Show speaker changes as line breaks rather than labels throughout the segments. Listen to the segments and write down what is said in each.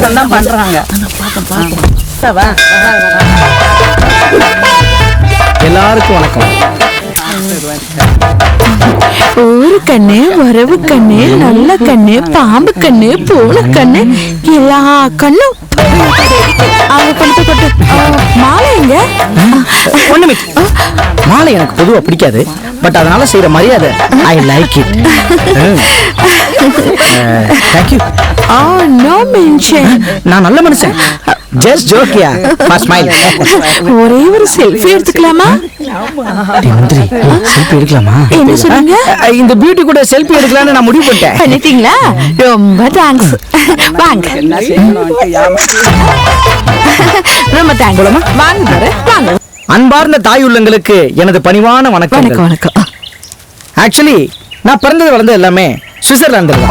தான் பண்றாங்க.
எல்லாருக்கும் வணக்கம்.
ஒரு கண்ணு, வரவு கண்ணு, நல்ல கண்ணு, பாம்பு கண்ணு, பூனை கண்ணு, எல்லா கண்ணும் மாலை எங்க?
ஒண்ணுமே மாலை எனக்கு பொதுவா பிடிக்காது, பட் அதனால செய்யற மரியாதை ஐ like it. Thank you.
No mention.
நான் நல்ல மனுஷன். ஜஸ்ட் ஜோக்கியா. ஸ்மைல்.
ஒரே ஒரு செல்ஃபி எடுத்துக்கலாமா?
செல்ஃபி எடுக்கலாமா?
என்ன சொல்லுங்க?
இந்த பியூட்டி கூட செல்ஃபி எடுக்கலாம்னு நான் முடிவு பண்ணிட்டேன்.
பண்ணிட்டீங்களா? ரொம்ப தேங்க்ஸ். வாங்க. ரொம்ப தேங்க்ஸ். வாங்க வாங்க.
அன்பார்ந்த தாய் உள்ளங்களுக்கு எனது பணிவான வணக்கம்.
வணக்கம்.
ஆக்சுவலி நான் பிறந்தது வளர்ந்தது எல்லாமே சுவிட்சர்லாந்துல.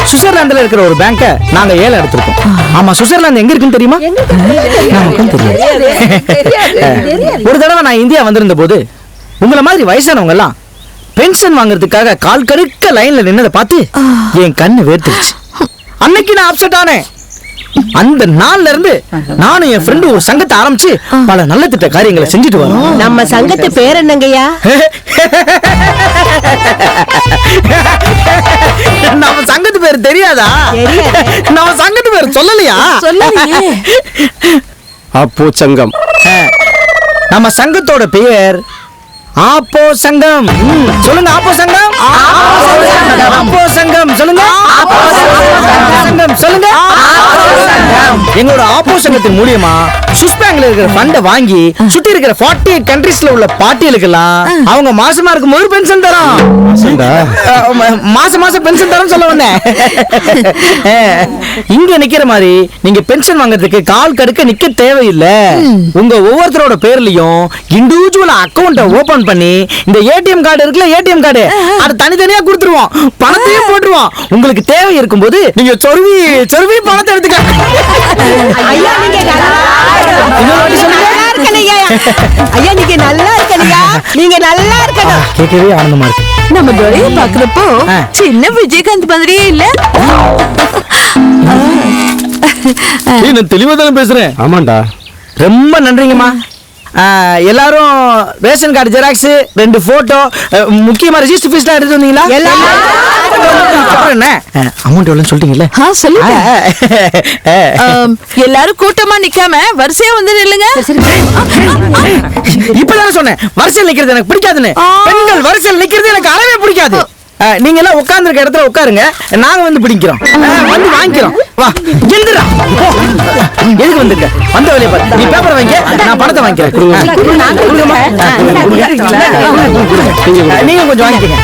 சுவிட்சர்லாந்துல இருக்கிற ஒரு பேங்க நாங்க ஏலம் எடுத்திருக்கோம். ஆமா, சுவிட்சர்லாந்து எங்க இருக்குன்னு தெரியுமா? நமக்கும் தெரியாது. ஒரு தடவை நான் இந்தியா வந்திருந்த போது உங்களை மாதிரி வயசானவங்க எல்லாம் பென்ஷன் வாங்குறதுக்காக கால் கடுக்க லைன்ல நின்னதை பார்த்து என் கண்ணு வேர்த்துருச்சு. அன்னைக்கு நான் அப்செட் ஆனேன். அந்த நாள்ல இருந்து நானும் என் ஃப்ரெண்டு ஒரு சங்கத்தை ஆரம்பிச்சு பல நல்ல திட்ட காரியங்களை செஞ்சுட்டு வரோம்.
நம்ம சங்கத்து பேர் என்னங்கய்யா?
நம்ம சங்கத்து பேர் தெரியாதா? நம்ம சங்கத்து பேர் சொல்லலையா?
சொல்லலையே.
அப்போ சங்கம்.
நம்ம சங்கத்தோட பெயர் ஆப்போ சங்கம். சொல்லுங்க, ஆப்போ சங்கம். ஆப்போ சங்கம் சொல்லுங்க. சங்கம் சொல்லுங்க. எங்களோட ஆப்போ சங்கத்தின் மூலியமா சுவிஸ் பேங்க்ல இருக்கிற ஃபண்ட வாங்கி சுத்தி இருக்கிற 48 கண்ட்ரீஸ்ல உள்ள பாட்டியலுக்கெல்லாம் அவங்க மாசமா இருக்கும் போது பென்ஷன் தரோம். மாசம் மாசம் பென்ஷன் தரோம் சொல்ல வந்தேன். இங்க நிக்கிற மாதிரி நீங்க பென்ஷன் வாங்குறதுக்கு கால் கடுக்க நிக்க தேவையில்லை. உங்க ஒவ்வொருத்தரோட பேர்லயும் இண்டிவிஜுவல் அக்கவுண்ட் ஓபன் பண்ணி இந்த ஏடிஎம் கார்டு இருக்குல்ல, ஏடிஎம் கார்டு அது தனித்தனியா கொடுத்துருவோம். பணத்தையும் போட்டுருவோம். உங்களுக்கு தேவை இருக்கும் போது நீங்க சொருவி சொருவி பணத்தை எடுத்துக்க.
ஐயா நீங்க நல்லா இருக்கலையா? நீங்க நல்லா இருக்கணும்.
கேட்கவே ஆனந்தமா இருக்கு.
நம்ம துரையை பாக்குறப்போ சின்ன விஜயகாந்த் மாதிரியே இல்ல?
நான் தெளிவா தானே பேசுறேன்.
ஆமாண்டா.
ரொம்ப நன்றிங்கம்மா. எல்லாரும் ரேஷன் கார்டு ஜெராக்ஸ், 2 போட்டோ, முக்கியமா ரெஜிஸ்டர் ஃபீஸ்லாம் எடுத்து வந்தீங்களா? அப்புறம் என்ன அமௌண்ட் எவ்வளவுன்னு சொல்லிட்டீங்கல்ல?
சொல்லுங்க. எல்லாரும் கூட்டமா நிக்காம வரிசையா வந்து நில்லுங்க.
இப்பதானே சொன்னேன் வரிசையில் நிக்கிறது எனக்கு பிடிக்காதுன்னு. பெண்கள் வரிசையில் நிக்கிறது எனக்கு அறவே பிடிக்காது. நீங்க எல்லாம் உட்கார்ந்து இருக்க இடத்துல உட்காருங்க, நாங்க வந்து பிடிக்கிறோம், வந்து வாங்கிக்கிறோம். வா எந்திரா. எதுக்கு வந்துருக்க? வந்த வேலையை பாரு. நீ பேப்பரை வாங்க, நான் பணத்தை வாங்கிக்கிறேன். நீங்க கொஞ்சம் வாங்கிக்கங்க.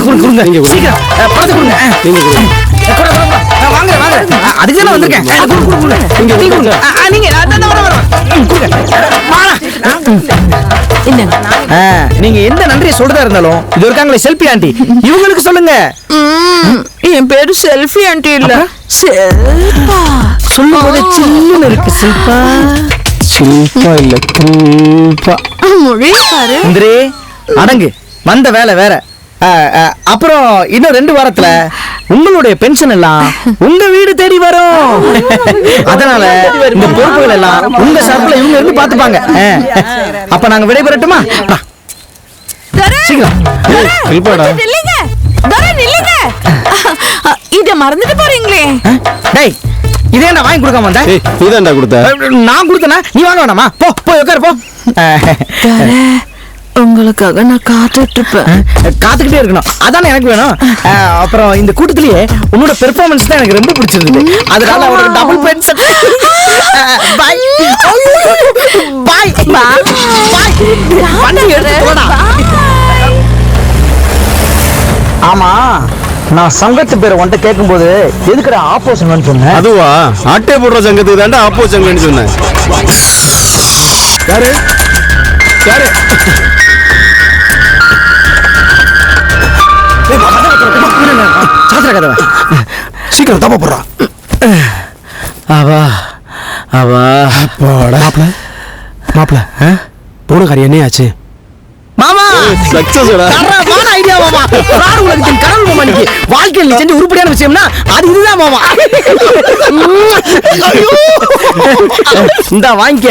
கொடுங்க. சீக்கிரம் பணத்தை கொடுங்க. அதுக்கு தானே வந்திருக்கேன். நீங்க எந்த நன்றியை சொல்றதா இருந்தாலும் இது இருக்காங்களே செல்ஃபி ஆண்டி, இவங்களுக்கு சொல்லுங்க.
என் பேரு செல்ஃபி ஆண்டி இல்ல, செல்பா.
சொல்லும் போது சில்லுன்னு இருக்கு. சில்பா
சில்பா இல்ல கில்பா.
மொழி பாரு.
இந்திரே அடங்கு, வந்த வேலை வேற. அப்புறம் இன்னும் 2 வாரத்துல உங்களுடைய பென்ஷன் எல்லாம் உங்க வீடு தேடி வரும். அதனால இந்த பொறுப்புகள் எல்லாம் உங்க சார்பில் இவங்க இருந்து பாத்துப்பாங்க. அப்ப நாங்க விடைபெறட்டுமா? சீக்கிரம்.
இத மறந்துட்டு போறீங்களே.
டேய், இதே நான் வாங்கி கொடுக்காம வந்தேன்.
நீதான்டா கொடுத்த.
நான் கொடுத்தனா? நீ வாங்க வேணாமா? போ போய் உட்காரு போ.
உங்களுக்காக நான் காத்துட்டு இருப்பேன்.
காத்துக்கிட்டே இருக்கணும், அதானே எனக்கு வேணும். அப்புறம் இந்த கூட்டத்திலேயே உன்னோட பெர்ஃபார்மன்ஸ் தான் எனக்கு ரொம்ப பிடிச்சிருந்தது. அதனால அவனுக்கு double pension. Bye bye bye. பண்ணி எடுத்து போடா. ஆமா, நான் சங்கத்து பேரை உன்கிட்ட கேட்கும்போது எதுக்குடா ஆப்போசன் சொன்னேன்?
அதுவா, ஆட்டே போடுற சங்கத்துக்கு தாண்டா ஆப்போ சங்கம்னு சொன்னேன். யாரு யாரு?
சீக்கிரம் தப்ப போடுறா. அவா அவா
மாப்பிள மாப்பிள போன காரியம் என்ன ஆச்சு?
மாமா
சக்சஸ்டா
தரமான ஐடியா மாமா. ஃப்ராட் உலகத்தின் கடவுள் மாமா நீங்க. வாழ்க்கையில் நீ செஞ்ச உருப்படியான விஷயம்னா அது இதுதான் மாமா. ஐயோ இந்தா வாங்கிக்க.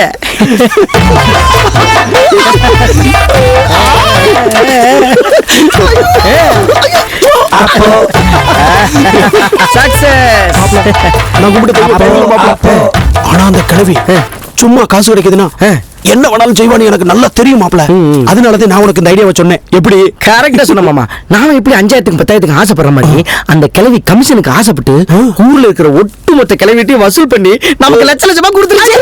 சக்சஸ்.
நான் கூப்பிட்டு ஆனா அந்த கிழவி சும்மா காசு கிடைக்குதுன்னா என்ன வேணாலும் செய்வான்னு எனக்கு நல்லா தெரியும் மாப்ள. அதனாலதான் நான் உனக்கு இந்த ஐடியாவை சொன்னேன். எப்படி
கரெக்டா சொன்ன மாமா. நானும் இப்படி 5000க்கு 10,000க்கு ஆசைப்படுற மாதிரி அந்த கிழவி கமிஷனுக்கு ஆசைப்பட்டு ஊர்ல இருக்கிற ஒட்டுமொத்த கிழவிட்டையும் வசூல் பண்ணி நமக்கு லட்ச லட்சமா கொடுத்துருச்சு.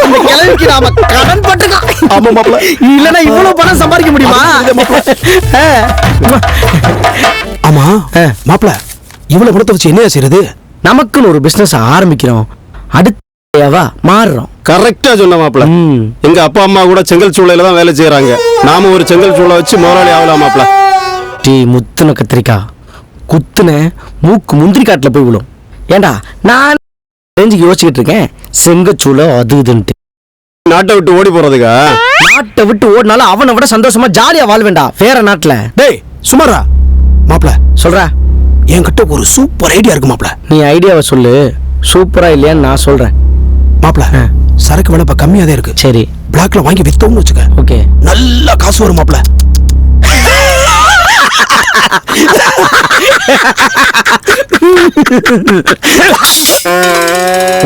அந்த கிழவிக்கு நாம கடன் பட்டுக்கோம்.
ஆமா மாப்ள.
இல்லன்னா இவ்வளவு பணம் சம்பாதிக்க முடியுமா?
ஆமா மாப்ள, இவ்வளவு பணத்தை வச்சு என்ன செய்யறது?
நமக்குன்னு ஒரு பிசினஸ் ஆரம்பிக்கிறோம், அடுத்தவா மாறுறோம்.
கரெக்டா சொன்ன மாப்ள. எங்க அப்பா அம்மா கூட செங்கல் சூளையில தான் வேலை செய்யறாங்க. நாம ஒரு செங்கல் சூளை வச்சு முதலாளி ஆகலாம் மாப்ள.
டீ முத்துன கத்திரிக்காய் குத்துன மூக்கு முந்திரி காட்டுல போய் விழும். ஏண்டா நான் ரேஞ்சுக்கு யோசிச்சுக்கிட்டு இருக்கேன். செங்கச்சூளை அது இதுன்ட்டு
நாட்டை விட்டு ஓடி போறதுக்கா?
நாட்டை விட்டு ஓடினாலும் அவனை விட சந்தோஷமா ஜாலியா வாழ்வேண்டா வேற நாட்டுல.
டேய் சுமாரா மாப்ள,
சொல்றா.
என்கிட்ட ஒரு சூப்பர் ஐடியா இருக்கு மாப்ள.
நீ ஐடியாவை சொல்லு. சூப்பரா இல்லையான்னு நான் சொல்றேன்
மாப்ள. சரக்கு விலை இப்ப கம்மியா தான் இருக்கு.
சரி
பிளாக்ல வாங்கி வித்தோம்னு வச்சுக்க,
ஓகே,
நல்ல காசு வரும் மாப்ள.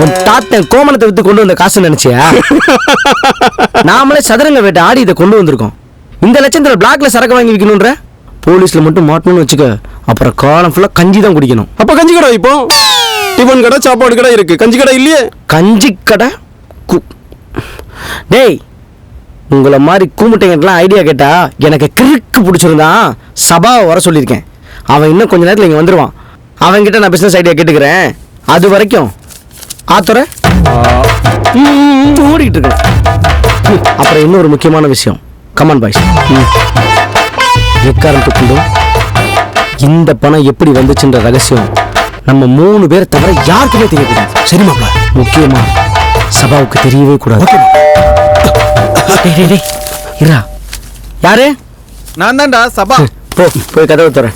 உன் தாத்தன் கோமணத்தை வித்து கொண்டு வந்த காசு நினைச்சியா? நாமளே சதுரங்க வேட்டை ஆடி இதை கொண்டு வந்திருக்கோம். இந்த லட்சத்துல பிளாக்ல சரக்கு வாங்கி விற்கணும்ன்ற போலீஸ்ல மட்டும் மாட்டணும்னு வச்சுக்க, அப்புறம் காலம் ஃபுல்லா கஞ்சி தான் குடிக்கணும்.
அப்ப கஞ்சி கடை இப்போ டிபன் கடை சாப்பாடு கடை இருக்கு, கஞ்சி கடை இல்லையே?
கஞ்சி கடை டேய், உங்களை மாதிரி கூமுட்டைங்கலாம் ஐடியா கேட்டா எனக்கு கிறுக்கு பிடிச்சிருந்தான். சபாவை வர சொல்லியிருக்கேன். அவன் இன்னும் கொஞ்ச நேரத்தில் இங்கே வந்துடுவான். அவன்கிட்ட நான் பிஸ்னஸ் ஐடியா கேட்டுக்கிறேன். அது வரைக்கும் ஆத்துற ஓடிக்கிட்டு இருக்கேன். அப்புறம் இன்னொரு முக்கியமான விஷயம், கமான் பாய்ஸ், எக்காரணத்தை கொண்டும் இந்த பணம் எப்படி வந்துச்சுன்ற ரகசியம் நம்ம 3 பேர் தவிர யாருக்குமே தெரியக்கூடாது.
சரி மாப்ள.
முக்கியமா சபாவுக்கு தெரியவே கூடாது. இரா, யாரு?
நான் தான்டா சபா.
போய் கதவை தர.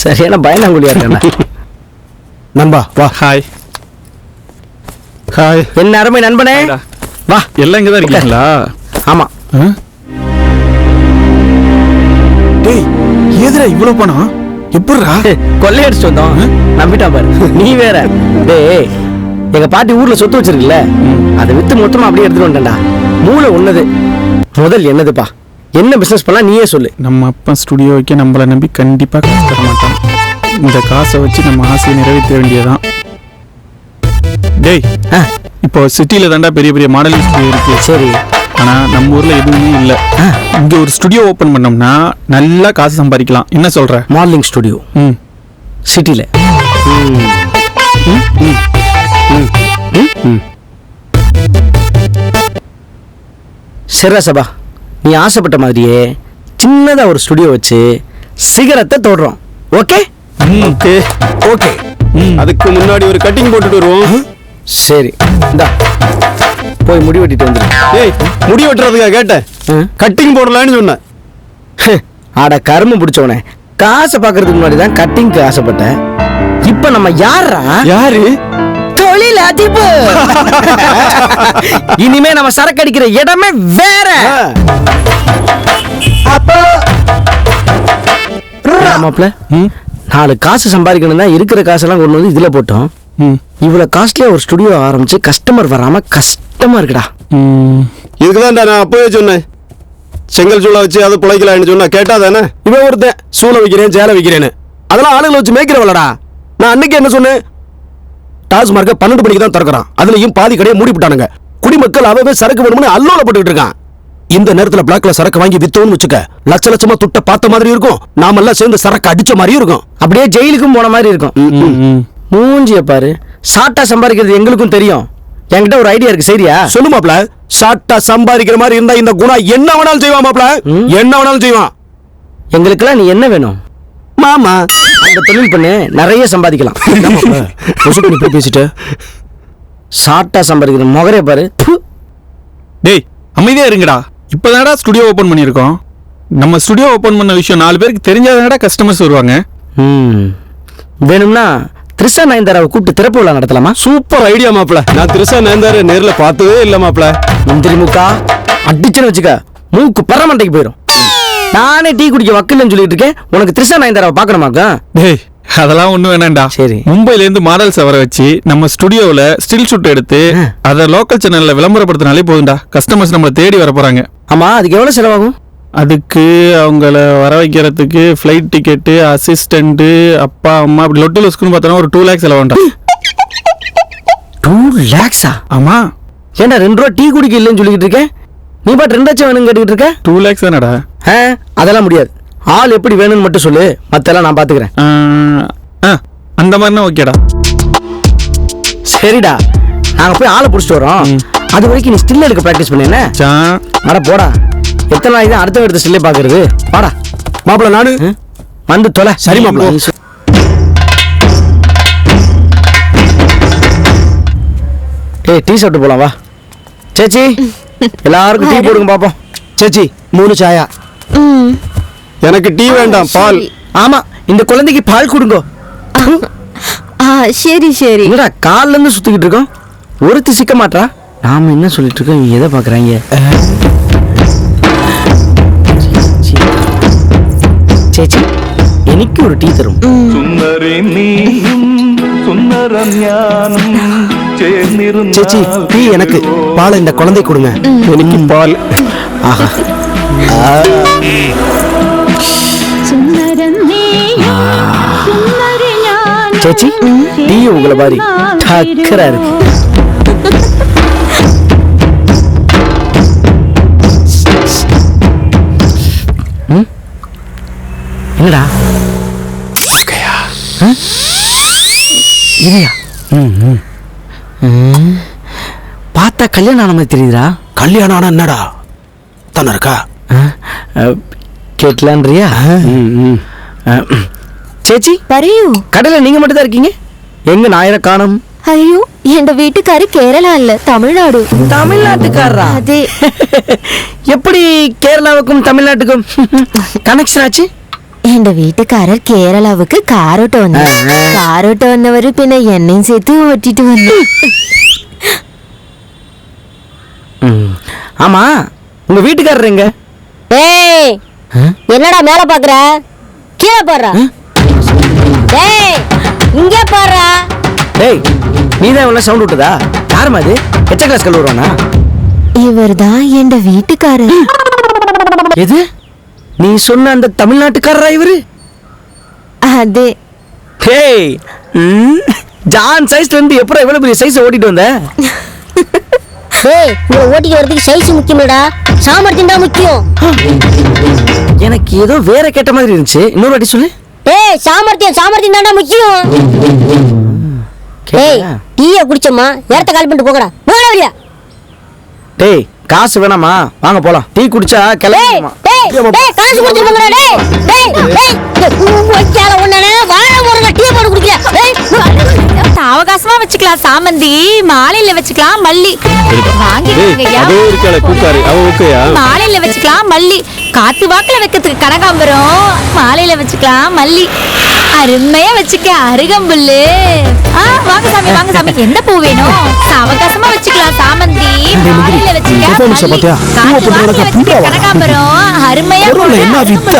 சரியான பயனாங்குழியா இருக்க
நண்பா. வா.
Hi hi.
என்ன அருமை நண்பனே, வா.
எல்லாம் இங்க தான் இருக்கீங்களா?
ஆமா.
டேய், ஏதுடா இவ்வளவு பணம்? எப்படிடா?
கொள்ளையடிச்சு வந்தோம். நம்பிட்டா பாரு. நீ வேற. டேய், எங்க பாட்டி ஊர்ல சொத்து வச்சிருக்குல்ல, அதை வித்து மொத்தமா அப்படியே எடுத்துட்டு வந்துட்டேன்டா. மூளை ஒன்னது முதல் என்னதுப்பா. என்ன பிசினஸ் பண்ணலாம் நீயே சொல்லு.
நம்ம அப்பா ஸ்டுடியோ வைக்க நம்மளை நம்பி கண்டிப்பா காசு தர மாட்டான். இந்த காசை வச்சு நம்ம ஆசையை நிறைவேற்ற வேண்டியதான். டேய், இப்போ சிட்டில தாண்டா பெரிய பெரிய மாடலிங் ஸ்டுடியோ இருக்கு.
சரி,
ஆனா நம்ம ஊர்ல எதுவுமே இல்ல. இங்க ஒரு ஸ்டுடியோ ஓபன் பண்ணோம்னா நல்லா காசு சம்பாதிக்கலாம். என்ன சொல்ற?
மாடலிங் ஸ்டுடியோ சிட்டில. சரி சபா, நீ ஆசைப்பட்ட மாதிரியே சின்னதா ஒரு ஸ்டுடியோ வச்சு சிகரத்தை தொடுறோம். Okay
okay okay. அதுக்கு முன்னாடி ஒரு கட்டிங் போட்டுட்டு வருவோம்.
சரி, இந்தா போய் முடி வெட்டிட்டு வந்துரு.
ஏய், முடி வெட்டுறதுக்கா கேட்டேன்? கட்டிங் போடலான்னு சொன்னேன்.
ஆட கரும்பு பிடிச்சவனே, காசை பாக்குறதுக்கு முன்னாடி தான் கட்டிங்க்கு ஆசைப்பட்டேன். இப்ப நம்ம யாரா?
யாரு?
தொழில் அதிபர். இனிமே நம்ம சரக்கு அடிக்கிற இடமே வேற. மாப்ள, 4 காசு சம்பாதிக்கணும் தான் இருக்கிற காசெல்லாம் கொண்டு வந்து இதுல போட்டோம். இவ்வளவு காஸ்ட்லியா ஒரு ஸ்டுடியோ ஆரம்பிச்சு கஸ்டமர் வராம கஷ்டமா இருக்குடா.
இதுக்குதான்டா நான் அப்பவே சொன்னேன், செங்கல் சூளை வச்சு அது பிழைக்கலான்னு சொன்னா கேட்டா தானே? இவன் ஒருத்தன் சூளை வைக்கிறேன் சேலை வைக்கிறேன்னு, அதெல்லாம் ஆளுங்களை வச்சு மேய்க்கிறவளடா. நான் அன்னைக்கு என்ன சொன்னேன்? டாஸ்மார்க்க 12 மணிக்கு தான் திறக்கிறான், அதுலயும் பாதி கடையை மூடிவிட்டானுங்க. குடிமக்கள் அவவே சரக்கு வேணும்னு அல்லோலப்பட்டு இருக்கான். இந்த நேரத்துல பிளாக்ல சரக்கு வாங்கி வித்தோம்னு வச்சுக்க, லட்ச லட்சமா துட்ட பார்த்த மாதிரி இருக்கும். நாமெல்லாம் சேர்ந்து சரக்கு அடிச்ச மாதிரி இருக்கும்.
அப்படியே ஜெயிலுக்கும் போன மாதிரி இருக்கும். மூஞ்சிய பாரு. ஷார்ட்டா சம்பாதிக்கிறது எங்களுக்கும் தெரியும். என்கிட்ட ஒரு ஐடியா இருக்கு, சரியா?
சொல்லு மாப்ள. ஷார்ட்டா சம்பாதிக்கிற மாதிரி இருந்தா இந்த குணா என்ன வேணாலும் செய்வான் மாப்ள. என்ன வேணாலும் செய்வான்.
எங்களுக்கெல்லாம் நீ என்ன வேணும்
மாமா?
அந்த தொழில் பண்ணு, நிறைய சம்பாதிக்கலாம்.
பேசிட்டு
ஷார்ட்டா சம்பாதிக்கிற முகரே பாரு.
டேய், அமைதியா இருங்கடா. இப்பதானடா ஸ்டுடியோ ஓபன் பண்ணியிருக்கோம். நம்ம ஸ்டுடியோ ஓபன் பண்ண விஷயம் 4 பேருக்கு தெரிஞ்சாதானடா கஸ்டமர்ஸ் வருவாங்க.
வேணும்னா த்ரிஷா நயன்தாராவை கூப்பிட்டு திறப்பு விழா நடத்தலாமா?
சூப்பர் ஐடியா மாப்பிள. நான் திருசா நேர்ந்தாரு நேர்ல பார்த்ததே இல்ல மாப்பிள.
முந்திரி முக்கா அடிச்சுன்னு வச்சுக்க மூக்கு பரமண்டைக்கு போயிடும். நானே டீ குடிக்க வக்கில்லைன்னு சொல்லிட்டு இருக்கேன், உனக்கு த்ரிஷா நயன்தாராவை பார்க்கணுமாக்கா?
டேய் அதெல்லாம் ஒண்ணும் வேணாம்டா.
சரி.
மும்பைல இருந்து மாடல்ஸ் வர வச்சு நம்ம ஸ்டுடியோவில் ஸ்டில் ஷூட் எடுத்து அதை லோக்கல் சேனல்ல விளம்பரப்படுத்தினாலே போதும்டா. கஸ்டமர்ஸ் நம்மளை தேடி வர போறாங்க.
ஆமா, அதுக்கு எவ்வளவு செலவாகும்?
அதுக்கு அவங்கள வர வைக்கிறதுக்கு ஃப்ளைட் டிக்கெட்டு, அசிஸ்டண்ட்டு, அப்பா அம்மா அப்படி லொட்டு லொஸ்க்குன்னு பார்த்தோன்னா ஒரு 2 lakhs செலவாண்டா.
2 lakhs?
ஆமா.
ஏன்டா 2 ரூபா டீ குடிக்க இல்லைன்னு சொல்லிட்டு இருக்கேன், நீ பாட்டு 2 லட்சம் வேணும்னு கேட்டுக்கிட்டு இருக்க?
2 lakhs தானடா.
அதெல்லாம் முடியாது. ஆள் எப்படி வேணும்னு மட்டும் சொல்லு, மத்தெல்லாம் நான் பாத்துக்கிறேன்.
அந்த மாதிரினா ஓகேடா.
சரிடா, நாங்க போய் ஆளை புடிச்சிட்டு வரோம். அது வரைக்கும் நீ ஸ்டில் எடுக்க பிராக்டிஸ் பண்ணு. என்ன அட போடா, எத்தனை நாளைக்கு தான் அடுத்த எடுத்து ஸ்டில்லே பாக்குறது? வாடா
மாப்பிள நானு
வந்து தொலை.
சரி மாப்பிள.
ஏய் டீ சாப்பிட்டு போலாம் வா. சேச்சி எல்லாருக்கும் டீ போடுங்க பாப்போம்.
சேச்சி 3 சாயா. எனக்கு டீ வேண்டாம், பால்.
ஆமா, இந்த குழந்தைக்கு பால் கொடுங்க.
சரி சரி.
என்னடா கால்ல இருந்து சுத்திக்கிட்டு இருக்கோம், ஒருத்தி சிக்க மாட்டா. நாம என்ன சொல்லிட்டு இருக்கோம், இவங்க எதை பாக்குறாங்க? சேச்சி எனக்கு ஒரு டீ தரும்.
சேச்சி டீ எனக்கு, பால் இந்த குழந்தை கொடுங்க. எனக்கு பால். ஆஹா.
சேச்சி டீ உங்களை மாதிரி டக்கரா இருக்கு. என்னடா இல்லையா? பார்த்தா கல்யாணம் ஆன மாதிரி தெரியுதுடா.
கல்யாணம் ஆனா என்னடா தானே இருக்கா?
கேட்கலான்றியா? சேச்சி
പറയൂ.
கடையில நீங்க மட்டும் தான் இருக்கீங்க, எங்க நாயரை காணோம்?
അയ്യോ എന്റെ വീട്ടുകാര് കേരള അല്ല തമിഴ്നാട്.
தமிழ்நாட்டுக்காரரா?
അതെ.
எப்படி கேரளாவுக்கும் தமிழ்நாட்டுக்கும் கனெக்ஷன் ஆச்சு?
എന്റെ വീട്ടുകാരർ കേരളാവുക്ക് കാറോട്ട് വന്നു. കാറോട്ട് വന്നവര് പിന്നെ എണ്ണയും சேர்த்து ഓട്ടിട്ട് വന്നു.
ஆமா, உங்க வீட்டுக்காரர் எங்க?
ஏய் என்னடா மேல பாக்குற, கீழே போடுறா. டேய் இங்க போடுறா.
டேய் நீதான் இவ்வளவு சவுண்ட் விட்டதா? யாருமா அது? எச்ச கிளாஸ் கல்லூரானா?
இவர்தான் என் வீட்டுக்காரர்.
எது நீ சொன்ன அந்த தமிழ்நாட்டுக்காரரா இவரு?
அதே.
ஹேய் ஜான் சைஸ்ல இருந்து எப்பறம் இவ்வளவு பெரிய சைஸ் ஓட்டிட்டு வந்த?
ஏய் உங்களை ஓட்டிட்டு வரதுக்கு சைஸ் முக்கியம்டா, சாமர்த்தியம் தான் முக்கியம்.
எனக்கு ஏதோ வேற கேட்ட மாதிரி இருந்துச்சு, இன்னொரு வாட்டி சொல்லு.
ஏய் சாமர்த்தியம் தான்டா முக்கியம். ஏய் டீயை குடிச்சோமா நேரத்தை கால் பண்ணிட்டு போகடா. போகடா வழியா.
டேய் காசு வேணாமா, வாங்க போலாம். டீ குடிச்சா கிளம்பிடுமா?
டேய் காசு கொடுத்து போங்கடா. டேய் டேய் ஓச்சால ஒண்ணனே வாழ போறங்க டீ போட்டு குடிக்கல. டேய்
அவகாசமா வச்சுக்கலாம், சாமந்தி மாலையில வச்சுக்கலாம், மல்லி வாங்கிக்கோங்கய்யா.
அதே இருக்காளே பூக்காரி, அவ ஓகேயா?
மாலையில வச்சுக்கலாம் மல்லி, காத்து வாக்குல வைக்கிறதுக்கு கனகாம்பரம், மாலையில வச்சுக்கலாம் மல்லி, அருமையா வச்சுக்க அருகம்புல்லு. வாங்க சாமி வாங்க சாமி, எந்த பூ வேணும்? அவகாசமா வச்சுக்கலாம் சாமந்தி, மாலையில வச்சுக்க மல்லி, காத்து வாக்குல வச்சுக்க கனகாம்பரம், அருமையா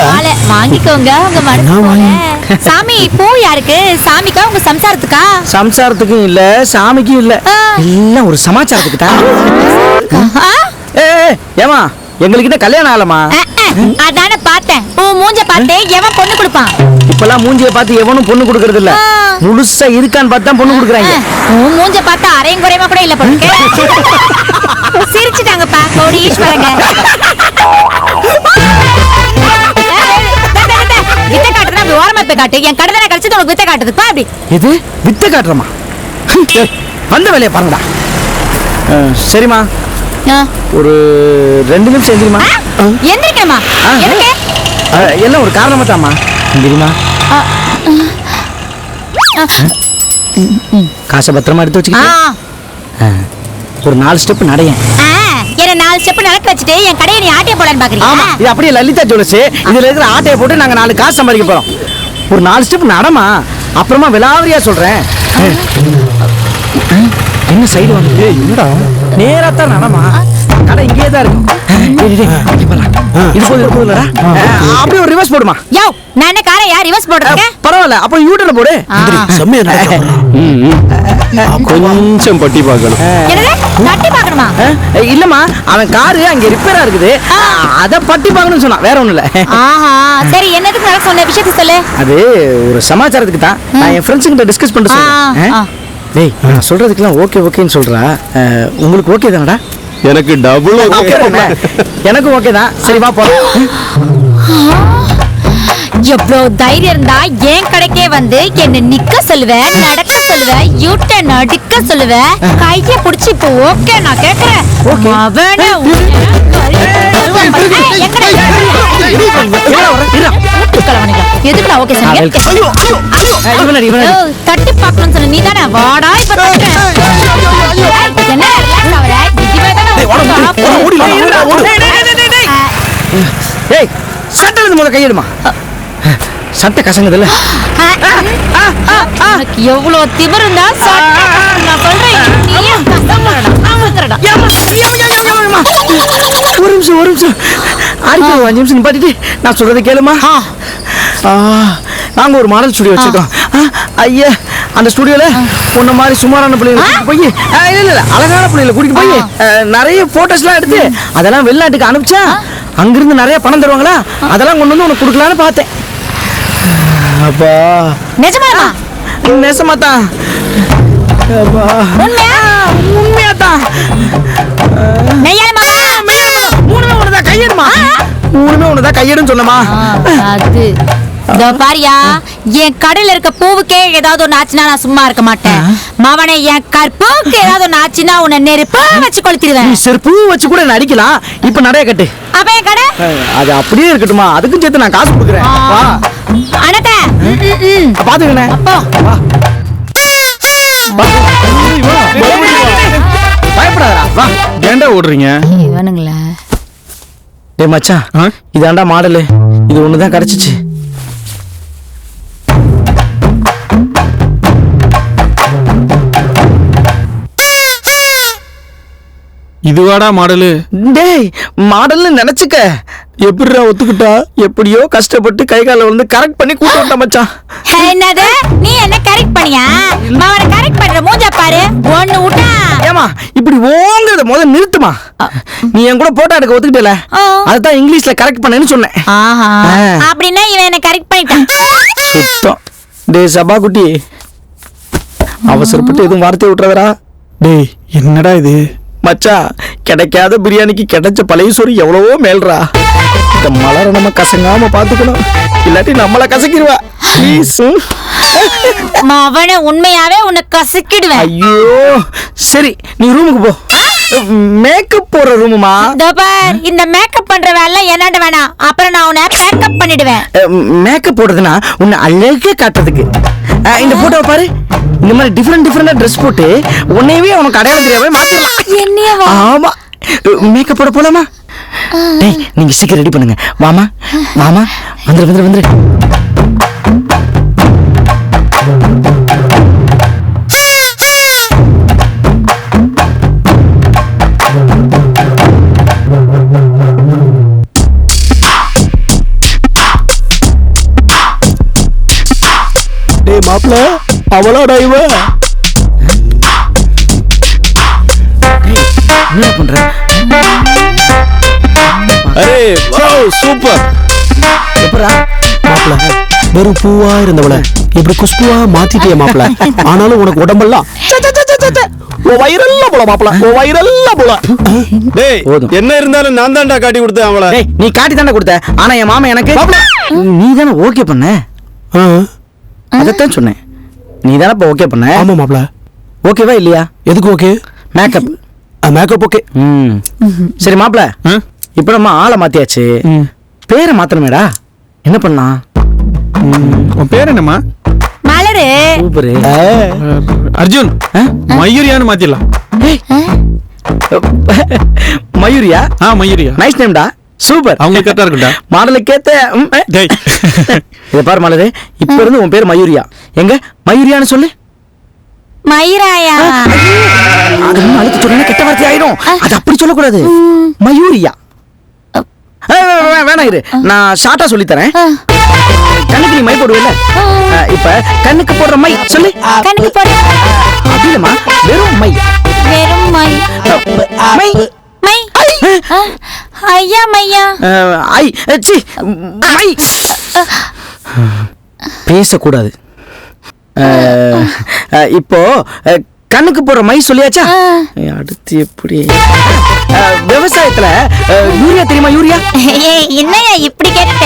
மாலை வாங்கிக்கோங்க உங்க மனசு. சாமி பூ யாருக்கு? சாமிக்கா உங்க சம்சாரத்துக்கா?
சம்சாரத்துக்கும் இல்ல சாமிக்கும் இல்ல, எல்லாம் ஒரு சமாச்சாரத்துக்கு தான். ஏமா எங்களுக்கு கல்யாணம் ஆகலமா?
அதான பார்த்தேன், உன் மூஞ்ச பார்த்தே எவன் பொண்ணு கொடுப்பான்?
இப்பெல்லாம் மூஞ்சிய பார்த்து எவனும் பொண்ணு கொடுக்கறது இல்ல, முழுசா இருக்கான்னு பார்த்து தான் பொண்ணு கொடுக்குறாங்க.
உன் மூஞ்ச பார்த்தா அரையும் குறையமா கூட இல்ல பொண்ணு. சிரிச்சுட்டாங்கப்பா கோடீஸ்வரங்க. வித்த காட்டுறா, அப்படி ஓரமா போய் காட்டு. என் கடனை கழிச்சு உனக்கு வித்த காட்டுதுப்பா. அப்படி
எது வித்த காட்டுறமா? வந்த வேலையை பாருங்கடா. சரிம்மா ஒரு 2 நிமிஷம் எந்திரிமா.
எந்திரிக்கமா?
எல்லாம் ஒரு காரணமா தாம்மா. எந்திரிமா. காசை பத்திரமா எடுத்து வச்சுக்கிட்டு ஒரு 4 ஸ்டெப் நடையேன்.
என்ன என்ன 4 ஸ்டெப் நடக்க வச்சுட்டு என் கடையை நீ ஆட்டே போடலான்னு
ஆமா
பாக்குறீங்க?
இது அப்படியே லலிதா ஜுவல்ஸ். இதுல இருக்கிற ஆட்டையை போட்டு நாங்க 4 காசு சம்பாதிக்க போறோம். ஒரு 4 ஸ்டெப் நடமா, அப்புறமா விலாவரியா சொல்றேன். என்ன சைடு வந்து என்னடா நேரா தான் நடமா, கடை இங்கே தான் இருக்கும். இது போதுலடா, அப்படியே ஒரு ரிவர்ஸ் போடுமா.
யோ, நான் என்ன காரை யார் ரிவர்ஸ் போடுறேன்?
பரவாயில்ல, அப்ப யூட்டர்ன் போடு.
செம்மையா கொஞ்சம் பட்டி பார்க்கணும்.
என்னது தட்டி பார்க்கணுமா?
இல்லம்மா, அவன் காரு அங்க ரிப்பேரா இருக்குது, அத பட்டி பார்க்கணும்னு சொன்னான், வேற ஒண்ணும் இல்ல.
ஆஹா, சரி என்னதுக்கு நடக்க சொன்ன விஷயத்தை சொல்லு.
அது ஒரு சமாச்சாரத்துக்கு தான். நான் என் ஃப்ரெண்ட்ஸ் கிட்ட டிஸ்கஸ் பண்ணிட்டு சொல்றேன். டேய், நான் சொல்றதுக்கெல்லாம் ஓகே ஓகேன்னு சொல்றா. உங்களுக்கு ஓகே தானடா?
எனக்கு டபுள்
ஓகே தானே? எனக்கும் ஓகே தான். சரி வா போலாம்.
எவ்வளவு தைரியம் இருந்தா என் கடைக்கே வந்து என்ன நிக்க சொல்லுவ, நடக்க சொல்லுவ, யூட்டர்ன் அடிக்க சொல்லுவ, கைய புடிச்சு இப்போ ஓகே நான் கேக்குறேன். அவனே எதுக்கு நான் ஓகே சொன்னீங்க? தட்டி பார்க்கணும்னு சொன்ன நீ தானே, வாடா இப்ப தட்டுறேன். என்ன relax ஆவற? இதுவே தானே
டேய், சட்டை முதல்ல கையிடுமா. சட்டை கசங்குதுல்ல.
உனக்கு எவ்வளவு திமிரு இருந்தா நான் சொல்றேன், நீயும் கசங்குறடா.
ஒரு நிமிஷம் அடிக்க 5 நிமிஷம் நிப்பாட்டிட்டு நான் சொல்றதை கேளுமா. நாங்க ஒரு மாடல் ஸ்டுடியோ வச்சிருக்கோம். ஐயா, அந்த ஸ்டுடியோல உன்ன மாதிரி சுமாரான பிள்ளைகளை கூட்டிட்டு போய் இல்ல அழகான பிள்ளைகளை கூட்டிட்டு போய் நிறைய போட்டோஸ்லாம் எடுத்து அதெல்லாம் வெளிநாட்டுக்கு அனுப்பிச்சா அங்கிருந்து நிறைய பணம் தருவாங்களா, அதெல்லாம் கொண்டு வந்து உனக்கு கொடுக்கலான்னு பார்த்தேன். அப்பா
நிஜமாமா?
நெசமாத்தான். உண்மையாத்தான். மூணுமே உனதான் கையெடுமா. மூணுமே உனதான் கையெடுன்னு சொன்னமா.
அது இதோ பாரியா, என் கடையில இருக்க பூவுக்கே ஏதாவது ஒண்ணு ஆச்சுன்னா நான் சும்மா இருக்க மாட்டேன். மவனே, என் கற்புக்கு ஏதாவது ஒண்ணு ஆச்சுன்னா உன்னை நெருப்பா வச்சு கொளுத்திடுவேன்.
நீ செருப்பு வச்சு கூட நடிக்கலாம். இப்ப நிறைய கட்டு.
அப்ப என் கடை
அது அப்படியே இருக்கட்டுமா, அதுக்கும் சேர்த்து நான் காசு கொடுக்குறேன். வா
அனத்த
பாத்துக்கண்ணே.
அப்போ
பயப்படாதடா, வா.
ஏன்டா ஓடுறீங்க?
இவனுங்களா?
டேய் மச்சான், இதாண்டா மாடலு. இது ஒண்ணுதான் கிடைச்சிச்சு.
இதுவாடா மாடலு?
டேய், மாடல்னு நினைச்சுக்க. எப்படிடா ஒத்துக்கிட்டா? எப்படியோ கஷ்டப்பட்டு கை கால வந்து கரெக்ட் பண்ணி கூட்டு விட்டா மச்சான்.
என்னது, நீ என்ன கரெக்ட் பண்ணியா? மவனை கரெக்ட் பண்ற மூஞ்ச பாரு. ஒண்ணு விட்டா
ஏமா இப்படி ஓங்கறத முதல்ல நிறுத்துமா. நீ என் கூட போட்டோ எடுக்க ஒத்துக்கிட்டல, அதுதான் இங்கிலீஷ்ல கரெக்ட் பண்ணேன்னு சொன்னேன்.
ஆஹா, அப்படின்னா இவன் என்ன கரெக்ட் பண்ணிட்டான்.
சுத்தம். டேய் சபா குட்டி, அவசரப்பட்டு எதுவும் வார்த்தை விட்டுறதா.
டேய், என்னடா இது?
மச்சான், கிடைக்காத பிரியாணிக்கு கிடைச்ச பழைய சோறு எவ்வளவோ மேல்றா. இந்த மலரை நம்ம கசங்காம பாத்துக்கணும், இல்லாட்டி நம்மள கசக்கிடுவா.
மவனை உண்மையாவே உன்னை கசக்கிடுவேன்.
ஐயோ, சரி நீ ரூமுக்கு போ. மேக்கப் போற ரூமுமா?
பார், இந்த மேக்கப் பண்ற வேலை என்னாண்ட வேணாம். அப்புறம் நான் உன்னை பேக்கப் பண்ணிடுவேன்.
மேக்கப் போடுறதுன்னா உன்னை அழகா காட்டுறதுக்கு. இந்த போட்டோ பாரு, இந்த மாதிரி டிஃபரெண்டா ட்ரெஸ் போட்டு உன்னையவே உனக்கு அடையாளம் தெரியாம மாத்திரலாம்.
என்னையவா?
ஆமா, மேக்கப் போட போலாமா? டேய், நீங்க சீக்கிரம் ரெடி பண்ணுங்க. வாமா வாமா, வந்துரு.
டேய் மாப்ள, அவளாடா இவ?
என்ன பண்ற?
Array wow, super.
எப்பரா
மாப்ள, வெறும் பூவா இருந்தவள இப்படி குஷ்புவா மாத்திட்டிய மாப்ள. ஆனாலும் உனக்கு உடம்பெல்லாம் வயிறெல்லாம் போல மாப்ள, வயிறெல்லாம் போல. டேய், என்ன இருந்தாலும் நான் தான்டா காட்டி கொடுத்தேன் அவளை.
டேய், நீ காட்டி தானே கொடுத்த. ஆனா என் மாமா எனக்கு நீ தானே ஓகே பண்ண. அதத்தான் சொன்னேன், நீ தானே இப்ப ஓகே பண்ண.
ஆமா மாப்ள.
ஓகேவா இல்லையா?
எதுக்கு ஓகே?
மேக்கப்.
Makeup okay.
சரி மாப்ள, இப்ப நம்ம ஆளை மாத்தியாச்சு, பேரை மாத்தணுமேடா. என்ன பண்ணா?
உன் பேர் என்னம்மா?
மலரு.
சூப்பர்.
அர்ஜுன், மயூரியான்னு மாத்திடலாம்.
மயூரியா?
மயூரியா.
நைஸ் நேம்டா, சூப்பர்.
அவங்க கரெக்டா இருக்கும்டா.
மாடலுக்கு ஏத்த
டேய்
இத பாரு மலரே, இப்ப இருந்து உன் பேர் மயூரியா. எங்க மயூரியான்னு சொல்லு.
மயிராயா.
அது இன்னும் அழுத்தி சொன்னா கெட்ட வார்த்தை ஆயிடும். அது அப்படி சொல்லக்கூடாது. மயூரியா. வேணாம் இரு, நான் ஷார்ட்டா சொல்லி தரேன். கண்ணுக்கு நீ மை போடுவல, இப்ப கண்ணுக்கு போடுற மை சொல்லு.
கண்ணுக்கு போடு.
அப்படிலமா, வெறும் மை.
வெறும் மை.
My
my. ஐயா மையா.
ஐ சி மை. பேசக்கூடாது. இப்போ கண்ணுக்கு போடுற மை சொல்லியாச்சா? அடுத்து எப்படி? விவசாயத்துல யூரியா தெரியுமா? யூரியா
என்னையா இப்படி கேட்ட?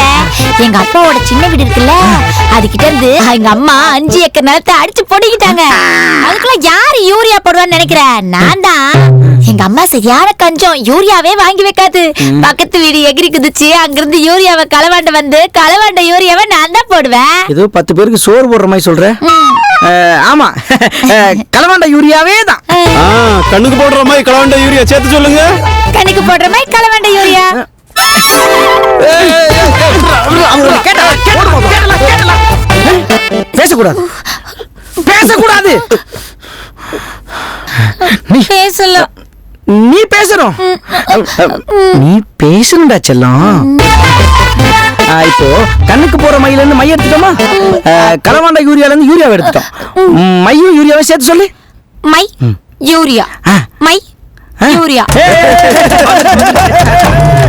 எங்க அப்பாவோட சின்ன வீடு இருக்குல்ல, அதுகிட்ட இருந்து எங்க அம்மா 5 ஏக்கர் நிலத்தை அடிச்சு பொடிக்கிட்டாங்க. அதுக்குள்ள யாரு யூரியா போடுவான்னு நினைக்கிற? நான் தான். எங்க அம்மா சரியான கஞ்சம், யூரியாவே வாங்கி வைக்காது. பக்கத்து வீடு எகிரி குதிச்சு அங்கிருந்து யூரியாவை களவாண்ட வந்து களவாண்ட யூரியாவை நான் தான் போடுவேன்.
ஏதோ 10 பேருக்கு சோறு போடுற மாதிரி சொல்ற. ஆமா, களவாண்ட யூரியாவே தான்.
கண்ணுக்கு போடுற மாதிரி களவாண்ட யூரியா சேர்த்து சொல்லுங்க.
கண்ணுக்கு போடுற மாதிரி களவாண்ட யூரியா.
பேசக்கூடாது, பேசக்கூடாது.
பேசலாம்.
நீ பேசணும். நீ பேசணும்டா செல்லம். இப்போ கண்ணுக்கு போற மையில இருந்து மை எடுத்துட்டோமா, களவாண்ட யூரியால இருந்து யூரியாவை எடுத்துட்டோம். மையும் யூரியாவை சேர்த்து சொல்லு.
My urea. My urea.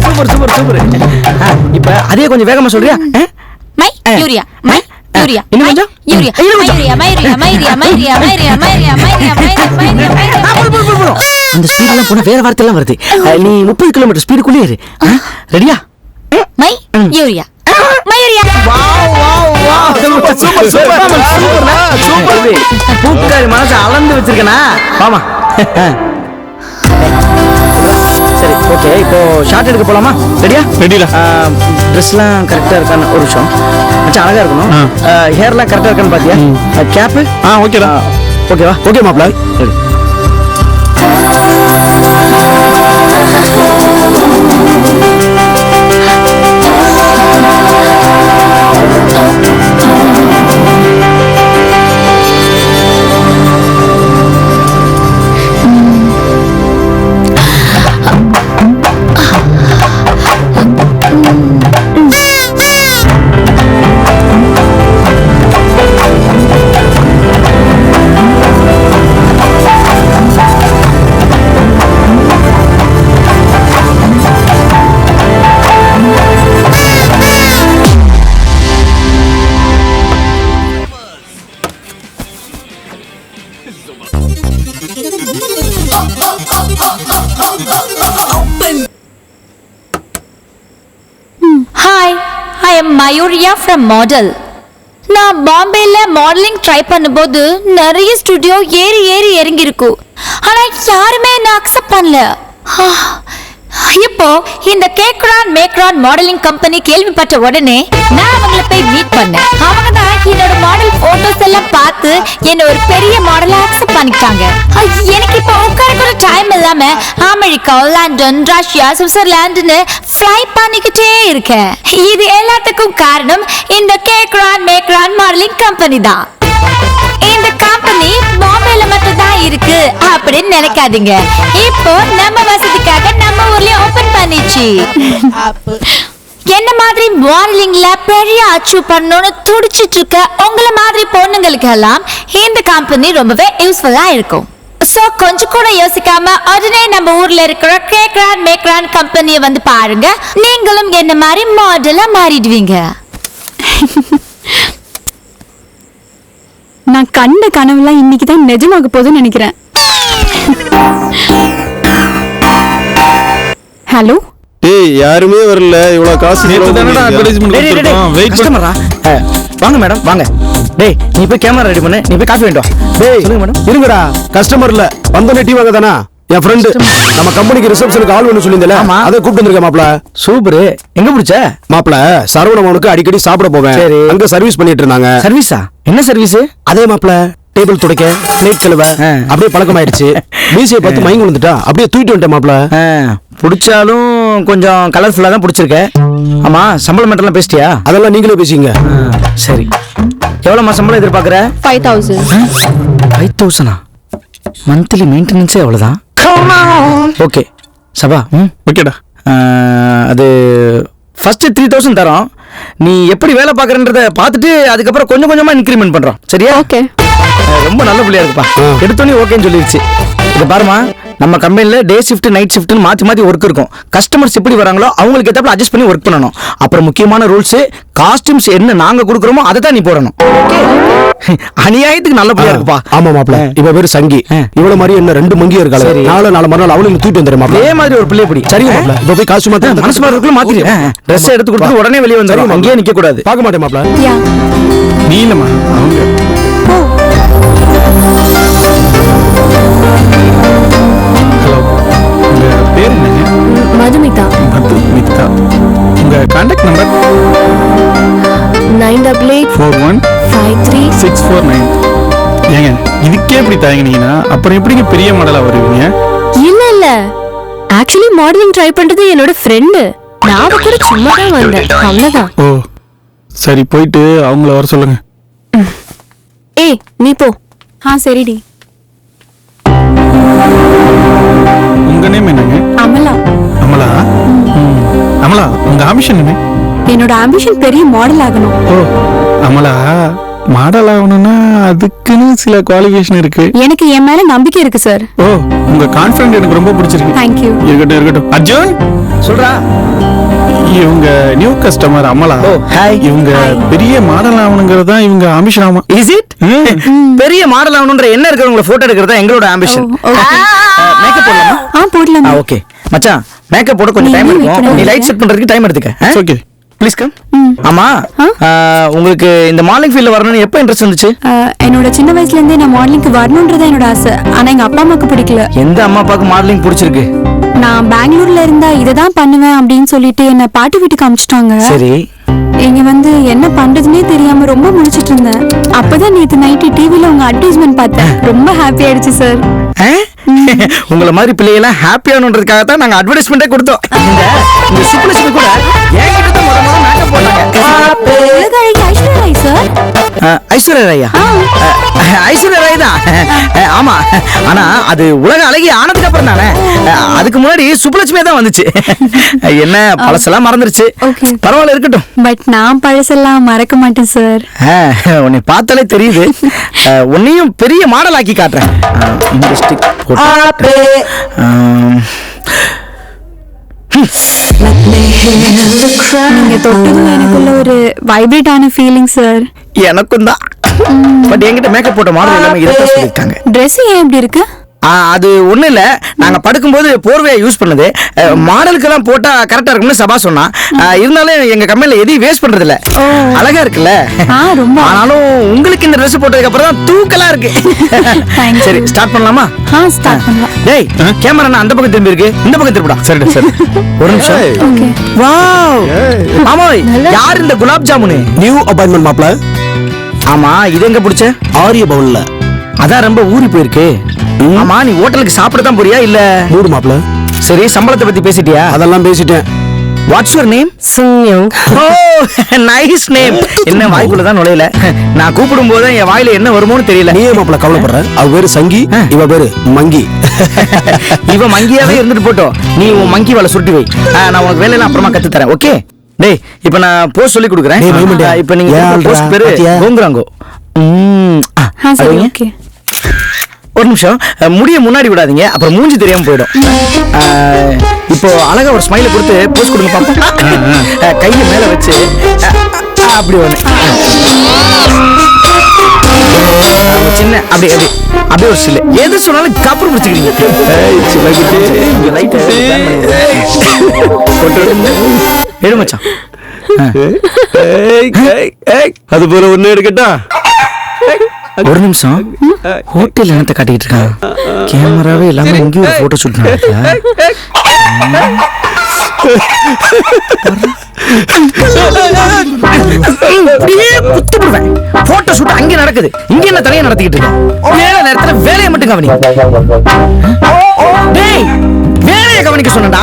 Super super super. இப்ப அதே கொஞ்சம் வேகமா சொல்றியா?
My urea. My urea.
இன்னும் கொஞ்சம்.
யூரியா. மைரியா மைரியா மைரியா மைரியா மைரியா மைரியா மைரியா மைரியா மைரியா.
அந்த ஸ்பீட்லாம் போனா வேற வார்த்தை எல்லாம் வருது. நீ 30 கிலோமீட்டர் ஸ்பீடுக்குள்ளே இரு. ரெடியா?
My urea. மயூரியா.
பூக்காரி மனசு அளந்து வச்சிருக்கனா? வாமா. சரி ஓகே, இப்போ ஷார்ட் எடுக்க போலாமா? ரெடியா?
ரெடிடா.
ட்ரெஸ்லாம் கரெக்டா இருக்கான்னு ஒரு நிமிஷம். மச்சான் அழகா இருக்கணும். ஹேர்லாம் கரெக்டா இருக்கான்னு பாத்தியா? கேப்பு
ஓகேடா.
ஓகேவா? ஓகே மாப்ள. Ready.
Hi, I am Mayuriya from Model. நான் பாம்பேல மாடலிங் ட்ரை பண்ணும்போது நிறைய ஸ்டுடியோ ஏறி ஏறி இறங்கி இருக்கு. ஆனா யாருமே என்ன அக்செப்ட் பண்ணல. இப்போ இந்த கேக்ரான் மேக்ரான் மாடலிங் கம்பெனி கேள்விப்பட்ட உடனே நான் அவங்கள போய் மீட் பண்ணேன். அவங்க தான் என்னோட மாடல் போட்டோஸ் எல்லாம் பார்த்து என்ன ஒரு பெரிய மாடலா அக்செப்ட் பண்ணிட்டாங்க. எனக்கு இப்போ உட்கார கூட டைம் இல்லாம அமெரிக்கா, லண்டன், ரஷ்யா, சுவிட்சர்லாந்துன்னு ஃப்ளை பண்ணிக்கிட்டே இருக்கேன். இது எல்லாத்துக்கும் காரணம் இந்த கேக்ரான் மேக்ரான் மாடலிங் கம்பெனி தான். இந்த கம்பெனி பாம்பேல மட்டும் தான் இருக்கு அப்படின்னு நினைக்காதீங்க. இப்போ நம்ம வசதிக்காக நம்ம ஊர்லயே ஓபன் பண்ணிச்சு. என்ன மாதிரி மாடலிங்ல பெரிய அச்சீவ் பண்ணணும்னு துடிச்சிட்டு இருக்க உங்கள மாதிரி பொண்ணுங்களுக்கு எல்லாம் இந்த கம்பெனி ரொம்பவே யூஸ்ஃபுல்லா இருக்கும். சோ கொஞ்சம் கூட யோசிக்காம உடனே நம்ம ஊர்ல இருக்கிற கேக்ரான் மேக்ரான் கம்பெனியை வந்து பாருங்க. நீங்களும் என்ன மாதிரி மாடலா மாறிடுவீங்க.
நான் கண்ட கனவுலாம் இன்னைக்கு தான் நிஜமாக போகுதுன்னு நினைக்கிறேன். ஹலோ,
டேய் யாருமே வரல. இவ்வளவு காசு
கஸ்டமரா? வாங்க மேடம் வாங்க. டேய் நீ போய் கேமரா ரெடி பண்ணு, நீ போய் காஃபி வேண்டாம். டேய் சொல்லுங்க மேடம்.
இருங்கடா, கஸ்டமர் இல்ல வந்தோடனே டீ வாங்க தானா? என் ஃப்ரெண்டு நம்ம கம்பெனிக்கு ரிசப்ஷனுக்கு ஆள் வேணும் சொல்லியிருந்தல, அதை கூப்பிட்டு வந்திருக்கேன் மாப்ள.
சூப்பர். எங்க பிடிச்ச?
மாப்ள சரவணவனுக்கு அடிக்கடி சாப்பிட போவேன்.
சரி.
அங்க சர்வீஸ் பண்ணிட்டு இருந்தாங்க.
சர்வீஸா? என்ன சர்வீஸ்?
அதே மாப்ள டேபிள் துடைக்க பிளேட் கழுவ அப்படியே பழக்கமாயிருச்சு. மீசையை பார்த்து மயங்கி விழுந்துட்டா அப்படியே தூக்கிட்டு வந்துட்டேன் மாப்ள.
பிடிச்சாலும் கொஞ்சம் கலர்ஃபுல்லா தான் பிடிச்சிருக்க. ஆமா, சம்பளம் மட்டும் பேசிட்டியா?
அதெல்லாம் நீங்களே பேசிங்க.
சரி, எவ்வளவுமா சம்பளம் எதிர்பார்க்குற?
5000.
5000 மந்த்லி மெயின்டெனன்ஸே எவ்வளவுதான்? ஓகே சபா.
ஓகேடா.
அது ஃபர்ஸ்ட் 3000 தரோம். நீ எப்படி வேலை பார்க்கறன்றத பார்த்துட்டு அதுக்கப்புறம் கொஞ்சம் கொஞ்சமா இன்க்ரிமெண்ட் பண்றோம். சரியா?
ஓகே.
ரொம்ப நல்ல பிள்ளையா இருக்குப்பா. எடுத்தோன்னே ஓகேன்னு சொல்லிடுச்சு. இது பாருமா, நம்ம கம்பெனில டே ஷிஃப்ட் நைட் ஷிஃப்ட்னு மாத்தி மாத்தி ஒர்க் இருக்கும். கஸ்டமர்ஸ் எப்படி வராங்களோ அவங்களுக்கு ஏத்தாப்புல அட்ஜஸ்ட் பண்ணி ஒர்க் பண்ணணும். அப்புறம் முக்கியமான ரூல்ஸ், காஸ்டியூம்ஸ் என்ன நாங்க கொடுக்குறோமோ அதை தான் நீ போடணும். அநியாயத்துக்கு நல்ல பிள்ளையா இருக்குப்பா.
ஆமா மாப்ள, இவ பேரு சங்கி. இவ்வளவு மாதிரி என்ன 2 மங்கி இருக்காளே. நாலு மறுநாள் அவளுக்கு தூக்கிட்டு வந்துடுறேன் மாப்ள.
அதே மாதிரி ஒரு பிள்ளை பிடி.
சரிங்க மாப்ள. இப்ப போய் காசு மாத்த
மனசு மாதிரி மாத்தி ட்ரெஸ் எடுத்து கொடுத்து உடனே வெளியே வந்துடும். அங்கேயே நிக்க கூடாது.
பார்க்க மாட்டேன் மாப்ள.
யா.
நீ இல்லம்மா, அவங்க. ஹலோ, உங்க பேர் என்னங்க?
மதுமிதா.
மதுமிதா. உங்க கான்டாக்ட் நம்பர்?
988
41
53
649. ஏங்க, இதுக்கே இப்படி தயங்கினீங்கன்னா அப்புறம் எப்படிங்க பெரிய மாடலா வருவீங்க?
இல்ல ஆக்சுவலி மாடலிங் ட்ரை பண்றது என்னோட ஃப்ரெண்டு. நான் கூட சும்மா தான் வந்தேன், அவ்வளவுதான்.
ஓ சரி, போயிட்டு அவங்கள வர சொல்லுங்க.
ஏய் நீ போ. சரிடி.
உங்க நேம் என்னங்க?
அமலா.
அமலா. அமலா, உங்க ஆம்பிஷன் என்ன?
என்னோட ஆம்பிஷன் பெரிய மாடல் ஆகணும்.
ஓ அமலா, மாடல் ஆகணும்னா அதுக்குன்னு சில குவாலிஃபிகேஷன் இருக்கு.
எனக்கு என் மேல நம்பிக்கை இருக்கு சார்.
ஓ, உங்க கான்ஃபிடன்ட் எனக்கு ரொம்ப பிடிச்சிருக்கு.
Thank you.
இருக்கட்டும். அர்ஜுன்
சொல்றா.
இவங்க நியூ கஸ்டமர் அமலா.
ஓ, ஹாய்.
இவங்க பெரிய மாடல் ஆகணுங்கிறது தான் இவங்க ஆம்பிஷன் ஆமா.
Is it? பெரிய மாடல் ஆகணும்ன்ற என்ன இருக்கிறவங்கள போட்டோ எடுக்கிறது எங்களோட ஆம்பிஷன். மேக்கப் போடலாமா?
போடலாம்.
ஓகே மச்சான், மேக்கப் போட கொஞ்சம் டைம் எடுக்கும். நீ லைட் செட் பண்றதுக்கு டைம் எடுத்துக்க.
Okay,
please come. ஆமா, உங்களுக்கு இந்த மாடலிங் ஃபீல்ட்ல வரணும்னு எப்போ இன்ட்ரெஸ்ட் வந்துச்சு?
என்னோட சின்ன வயசுல இருந்தே நான் மாடலிங்க்கு வரணும்ன்றதா என்னோட ஆசை. ஆனா எங்க அப்பா அம்மாக்கு பிடிக்கல.
எந்த அம்மா அப்பாவுக்கு மாடலிங் பிடிச்சிருக்கு?
நான் பெங்களூர்ல இருந்தா இததான் பண்ணுவேன் அப்படின்னு சொல்லிட்டு என்ன பாட்டி வீட்டுக்கு அனுப்பிச்சிட்டாங்க.
சரி.
இங்க வந்து என்ன பண்றதுன்னே தெரியாம ரொம்ப முழிச்சிட்டு இருந்தேன். அப்பதான் நேத்து நைட்டு டிவில உங்க அட்வர்டைஸ்மென்ட் பார்த்தேன். ரொம்ப ஹாப்பி ஆயிடுச்சு சார்.
உங்கள மாதிரி பிள்ளைகளாம் ஹாப்பி ஆகணுன்றதுக்காக தான் நாங்க அட்வர்டைஸ்மெண்ட்டே கொடுத்தோம். இந்த சுப்புலட்சுமி கூட என்கிட்ட தான் முத மேக்கப் போட்டாங்க.
உலக அழகி ஐஸ்வர்யா ராய் சார்.
ஐஸ்வர்யா ராயா? ஐஸ்வர்யா ராய் தான். ஆமா, ஆனா அது உலக அழகி ஆனதுக்கு அப்புறம் தானே. அதுக்கு முன்னாடி சுப்புலட்சுமியே தான் வந்துச்சு. என்ன பழசெல்லாம் மறந்துருச்சு. பரவாயில்ல, இருக்கட்டும்.
பட் நான் பழசெல்லாம் மறக்க மாட்டேன் சார்.
உன்னை பார்த்தாலே தெரியுது. உன்னையும் பெரிய மாடல் ஆக்கி காட்டுறேன். இந்த ஸ்டிக் போட்டு
நீங்க தொட்டதும் எனக்குள்ள ஒரு வைப்ரேட் ஆன ஃபீலிங் சார்.
எனக்கும் தான். பட் என்கிட்ட மேக்கப் போட்ட மாடல் எல்லாமே இதைத்தான் சொல்லியிருக்காங்க.
ட்ரெஸ் ஏன் இப்படி இருக்கு?
அது ஒண்ணு இல்ல, நாங்க படுக்கும்போது போர்வையை யூஸ் பண்ணது. மாடலுக்கெல்லாம் போட்டா கரெக்டா இருக்கும்னு சபா சொன்னா. இருந்தாலும் எங்க கம்பெனில எதையும் வேஸ்ட் பண்றது இல்ல. அழகா இருக்குல்ல?
ரொம்ப.
ஆனாலும் உங்களுக்கு இந்த ட்ரெஸ் போட்டதுக்கு அப்புறம் தான் தூக்கலா இருக்கு. சரி, ஸ்டார்ட் பண்ணலாமா?
ஸ்டார்ட் பண்ணலாம்.
டேய், கேமரா நான் அந்த பக்கம் திரும்பி இருக்கு, இந்த பக்கம் திரும்புடா.
சரிடா சரி.
ஒரு நிமிஷம்.
ஓகே.
வாவ், மாமா யார் இந்த குலாப் ஜாமுன்?
நியூ அப்பாயின்மெண்ட் மாப்ள.
ஆமா, இது எங்க பிடிச்ச?
ஆரிய பவுல்ல.
அதான் ரொம்ப ஊறி போயிருக்கு. ஆமா, நீ ஹோட்டலுக்கு சாப்பிட தான் போறியா இல்ல?
மூடு மாப்ள.
சரி, சம்பளத்தை பத்தி பேசிட்டியா?
அதெல்லாம் பேசிட்டேன்.
What's your name?
Singyam.
Oh, nice name. என்ன வாய்க்குள்ள தான் நுழையல. நான் கூப்பிடும் போது என் வாயில என்ன வருமோன்னு தெரியல.
நீ ஏன் மாப்ள கவலைப்படுற? அவ பேரு சங்கி, இவ பேரு மங்கி.
இவ மங்கியாவே இருந்துட்டு போட்டோம். நீ உன் மங்கி வேலை சுருட்டி வை. நான் உனக்கு வேலையெல்லாம் அப்புறமா கத்து தரேன். ஓகே? டேய், இப்ப நான் போஸ்ட் சொல்லி கொடுக்குறேன். இப்ப நீங்க போஸ்ட் பேரு கோங்குராங்கோ.
சரி, ஓகே.
ஒரு நிமிஷம், முடிய முன்னாடி விடாதீங்க, அப்புறம் மூஞ்சி தெரியாம போயிடும். இப்போ அழகா ஒரு ஸ்மைல கொடுத்து போஸ்ட் கொடுங்க பாப்போம். கையை மேல வச்சு அப்படி ஒண்ணு சின்ன அப்படி அப்படி அப்படியே ஒரு சில்லு. எது சொன்னாலும் கப்புறம் பிடிச்சிக்கிறீங்க. எடு மச்சான்.
அது போல ஒண்ணு எடுக்கட்டா?
ஒரு நிமிஷம், ஹோட்டல் என்னத்தை காட்டிட்டு இருக்கான்? கேமராவே இல்லாம எங்கேயும் ஒரு போட்டோ ஷூட் நடக்குதா? குத்து போடுவேன். போட்டோ ஷூட் அங்க நடக்குது, இங்க என்ன தனியா நடத்திக்கிட்டு இருக்க? வேலை நேரத்துல வேலையை மட்டும் கவனி. டேய், வேலையை கவனிக்க சொன்னடா.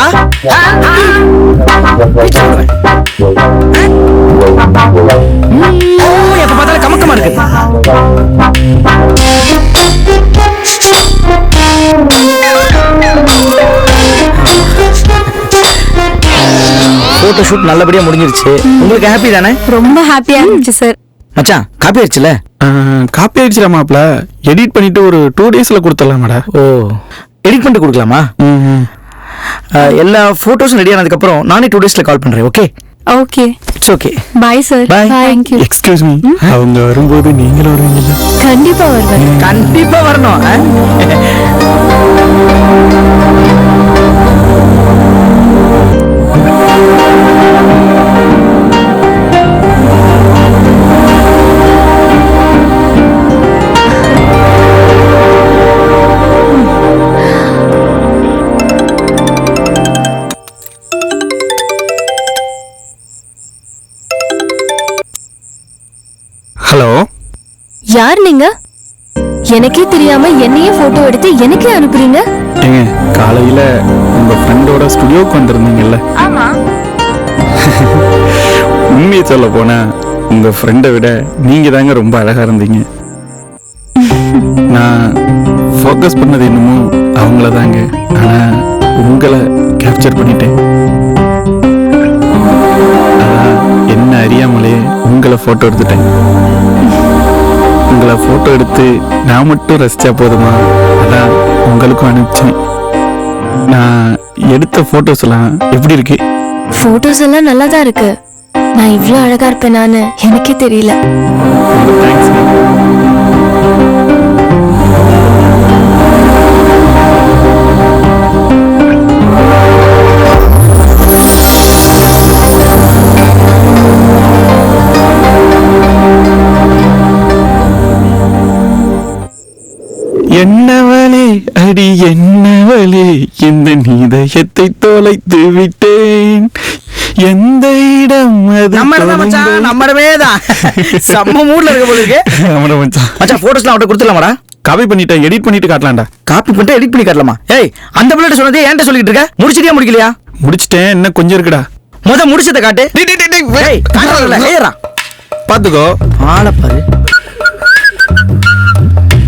எப்ப பார்த்தாலும் கமக்கமா இருக்கு. போட்டோ ஷூட் நல்லபடியா முடிஞ்சிருச்சு. உங்களுக்கு ஹாப்பி தானே?
ரொம்ப ஹாப்பியா இருந்துச்சு சார்.
மச்சான் காப்பி ஆயிடுச்சுல?
காப்பி ஆயிடுச்சுல மாப்ள. எடிட் பண்ணிட்டு ஒரு 2 டேஸ்ல கொடுத்துடலாமாடா?
ஓ, எடிட் பண்ணிட்டு கொடுக்கலாமா? எல்லா போட்டோஸும் ரெடி ஆனதுக்கு அப்புறம் நானே 2 டேஸ்ல கால் பண்றேன். Okay
okay,
it's okay.
Bye sir.
Bye.
Thank you.
Excuse me, அவங்க வரும்போது நீங்களும் வருவீங்கல்ல?
கண்டிப்பா வருவேன்.
கண்டிப்பா வரணும்.
ஹலோ,
யார் நீங்க? எனக்கே தெரியாம என்னையே போட்டோ எடுத்து எனக்கே அனுப்புறீங்க?
ஏங்க காலையில உங்க ஃப்ரெண்டோட ஸ்டுடியோக்கு வந்திருந்தீங்கல்ல?
ஆமா.
உண்மையை சொல்ல போனா உங்க ஃப்ரெண்டை விட நீங்க தாங்க ரொம்ப அழகா இருந்தீங்க. நான் ஃபோக்கஸ் பண்ணது என்னமோ அவங்கள தாங்க, ஆனா உங்களை கேப்சர் பண்ணிட்டேன். அதான் என்ன அறியாமலே உங்களை போட்டோ எடுத்துட்டேன். உங்களை போட்டோ எடுத்து நான் மட்டும் ரசிச்சா போதுமா? அதான் உங்களுக்கும் அனுப்பிச்சேன். நான் எடுத்த போட்டோஸ் எல்லாம் எப்படி இருக்கு?
போட்டோஸ் எல்லாம் நல்லா தான் இருக்கு. நான் இவ்ளோ அழகா இருப்பேன் நானு எனக்கே தெரியல.
தேங்க்ஸ். என்னவளே அடி என்னவளே, இந்த நீதயத்தை தொலைத்து விட்டேன். எந்த இடம் அது?
நம்ம இடம்தான் மச்சான், நம்ம இடமே தான். செம்ம மூட்ல இருக்க போல இருக்கு.
ஆமாடா மச்சான்.
மச்சான் போட்டோஸ்லாம் அவட்ட கொடுத்துடலாமாடா?
காப்பி பண்ணிட்டேன், எடிட் பண்ணிட்டு காட்டலாம்டா.
காப்பி பண்ணிட்டு எடிட் பண்ணி காட்டலாமா? ஏய், அந்த பிள்ளை சொன்னதே ஏன்ட்ட சொல்லிட்டு இருக்க? முடிச்சிட்டியா முடிக்கலையா?
முடிச்சிட்டேன், இன்னும் கொஞ்சம் இருக்குடா.
முடிச்சத காட்டு. ஏய், காட்டுறதுல ஏறா.
பாத்துக்கோ.
ஆள பாரு.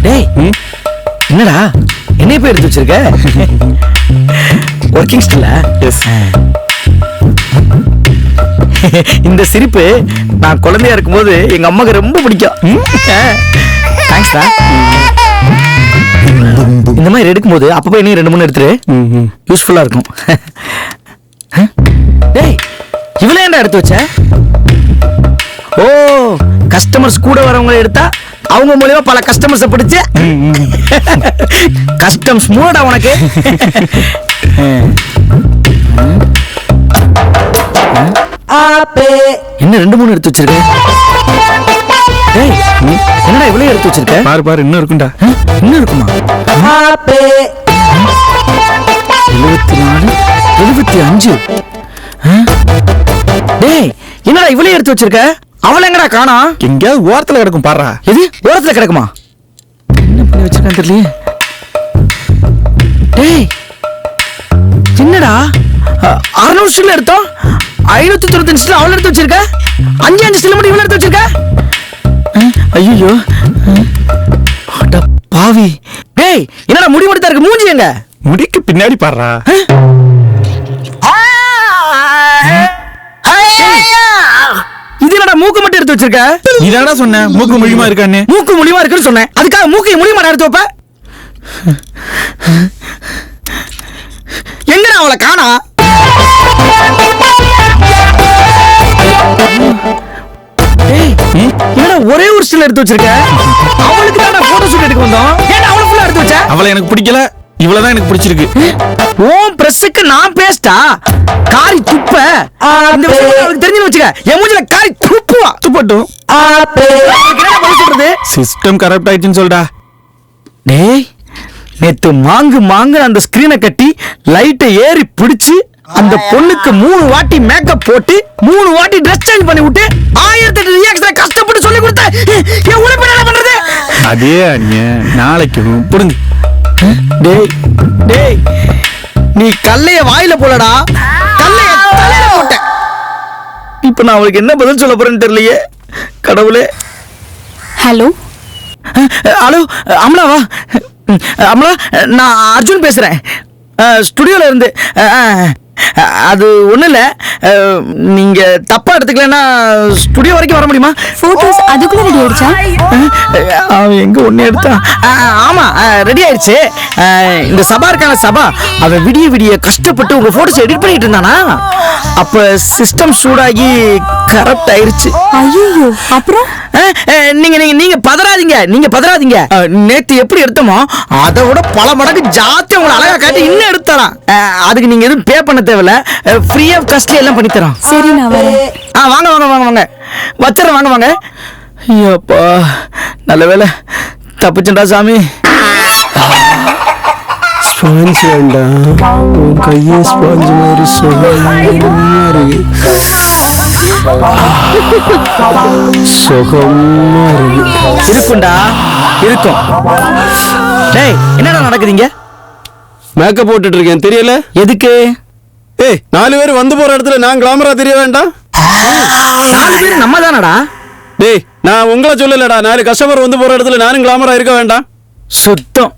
டேய், என்னடா என்னைய போய் எடுத்து வச்சிருக்க? ஒர்க்கிங் ஸ்டில்லா?
எஸ்.
இந்த சிரிப்பு நான் குழந்தையா இருக்கும்போது எங்க அம்மாக்கு ரொம்ப பிடிக்கும். தேங்க்ஸ்டா. இந்த மாதிரி எடுக்கும்போது அப்பப்போ இன்னும் 2-3 எடுத்துரு, யூஸ்ஃபுல்லா இருக்கும். டேய், இவ்வளவு ஏன்டா எடுத்து வச்ச? ஓ, கஸ்டமர்ஸ் கூட வரவங்களை எடுத்தா அவங்க மூலமா பல கஸ்டமர்ஸ் பிடிச்சு கஸ்டம்ஸ் மூடா உனக்கு. என்ன 2-3 எடுத்து வச்சிருக்க? டேய், என்னடா இவ்வளவு எடுத்து வச்சிருக்க?
பாரு பாரு, இன்னும் இருக்குண்டா.
இன்னும் இருக்குமா? 74, 75. டேய், என்னடா இவ்வளவு எடுத்து வச்சிருக்க? அவள எங்கடா காணா?
எங்கேயாவது ஓரத்துல கிடக்கும் பாரா.
எது ஓரத்துல கிடக்குமா? என்ன பண்ணி வச்சிருக்கான்னு தெரியல. டேய், என்னடா 600 ஸ்டில் எடுத்தோம், 595 ஸ்டில் அவள எடுத்து வச்சிருக்க. 5 ஸ்டில் மட்டும் இவ்வளவு எடுத்து வச்சிருக்க. ஐயோ, அட பாவி. டேய், என்னடா முடி மட்டும் இருக்கு, மூஞ்சி எங்க?
முடிக்கு பின்னாடி பாடுறா.
இது என்னடா மூக்கு மட்டும் எடுத்து வச்சிருக்க?
நீதானடா சொன்ன மூக்கு முழிமா இருக்கான்னு.
மூக்கு முழிமா இருக்குன்னு சொன்னேன், அதுக்காக மூக்கை முழிமா எடுத்து வைப்ப? எங்கடா அவளை காணா? என்னடா ஒரே ஒரு ஸ்டில் எடுத்து வச்சிருக்க? அவளுக்கு தான் போட்டோ ஷூட் எடுக்க வந்தோம். ஏன்டா அவளை ஃபுல்லா எடுத்து வச்ச?
அவளை எனக்கு பிடிக்கல, இவ்வளவுதான் எனக்கு பிடிச்சிருக்கு.
ஓம் பிரஸ்ஸுக்கு நான் பேஸ்டா? காரி துப்ப. இந்த விஷயம் அவளுக்கு தெரிஞ்சுன்னு வச்சுக்க, என் மூஞ்சில காரி துப்புவா.
துப்பட்டும்.
என்னடா பண்ண சொல்றது?
சிஸ்டம் கரப்ட் ஆயிடுச்சுன்னு சொல்டா.
டேய், நேத்து மாங்கு அந்த ஸ்கிரீனை கட்டி லைட்டை ஏறி பிடிச்சு அந்த பொண்ணுக்கு 3 வாட்டி மேக்கப் போட்டு 3 வாட்டி ட்ரெஸ் சேஞ்ச் பண்ணி விட்டு 1008 ரியாக்ஷனை கஷ்டப்பட்டு சொல்லி கொடுத்த என்
அதே அணிய நாளைக்கும் புடுங்க.
டேய் டேய், நீ கல்லைய வாயில போலடா, கல்லைய தலையில போட்ட. இப்ப நான் அவளுக்கு என்ன பதில் சொல்ல போறேன்னு தெரியலையே கடவுளே.
Hello
hello அமலாவா? அமலா, நான் அர்ஜுன் பேசுறேன், ஸ்டுடியோல இருந்து. அது ஒண்ணும் இல்ல, நீங்க தப்பா எடுத்துக்கலன்னா ஸ்டுடியோ வரைக்கும் வர முடியுமா?
போட்டோஸ் அதுக்குள்ள ரெடி ஆயிடுச்சா?
அவன் எங்க ஒண்ணு எடுத்தான். ஆமா, ரெடி ஆயிடுச்சு. இந்த சபா இருக்கான சபா, அவன் விடிய விடிய கஷ்டப்பட்டு உங்க போட்டோஸ் எடிட் பண்ணிட்டு இருந்தானா, அப்ப சிஸ்டம் சூடாகி கரப்ட் ஆயிருச்சு.
ஐயோ, அப்புறம்
நீங்க நீங்க நீங்க பதறாதீங்க, நீங்க பதறாதீங்க. நேத்து எப்படி எடுத்தோமோ அதை விட பல மடங்கு ஜாஸ்தி உங்களை அழகா காட்டி இன்னும் எடுத்தலாம். அதுக்கு நீங்க எதுவும் பே பண்ண தேவையில்ல, ஃப்ரீ ஆஃப் காஸ்ட்ல எல்லாம் பண்ணி தரோம்.
சரி, நான் வரேன்.
வாங்க வாங்க வாங்க வாங்க, வச்சிடறேன், வாங்க வாங்க. ஐயோப்பா, நல்ல வேலை தப்பிச்சண்டா சாமி.
ஸ்பாஞ்ச் வேண்டாம், உன் கையே ஸ்பாஞ்ச் மாதிரி சுகமா இருக்கு. சுகமா இருக்கு.
இருக்கும்டா, இருக்கும். டேய், என்னடா நடக்குதுங்க?
மேக்கப் போட்டுட்டு இருக்கேன், தெரியல
எதுக்கு?
ஏய், 4 பேர் வந்து போற இடத்துல நான் கிளாமரா தெரிய வேண்டாம்?
4 பேர் நம்ம தானடா.
டேய், நான் உங்களை சொல்லலடா, 4 கஸ்டமர் வந்து போற இடத்துல நானும் கிளாமரா இருக்க வேண்டாம்?
சுத்தம்.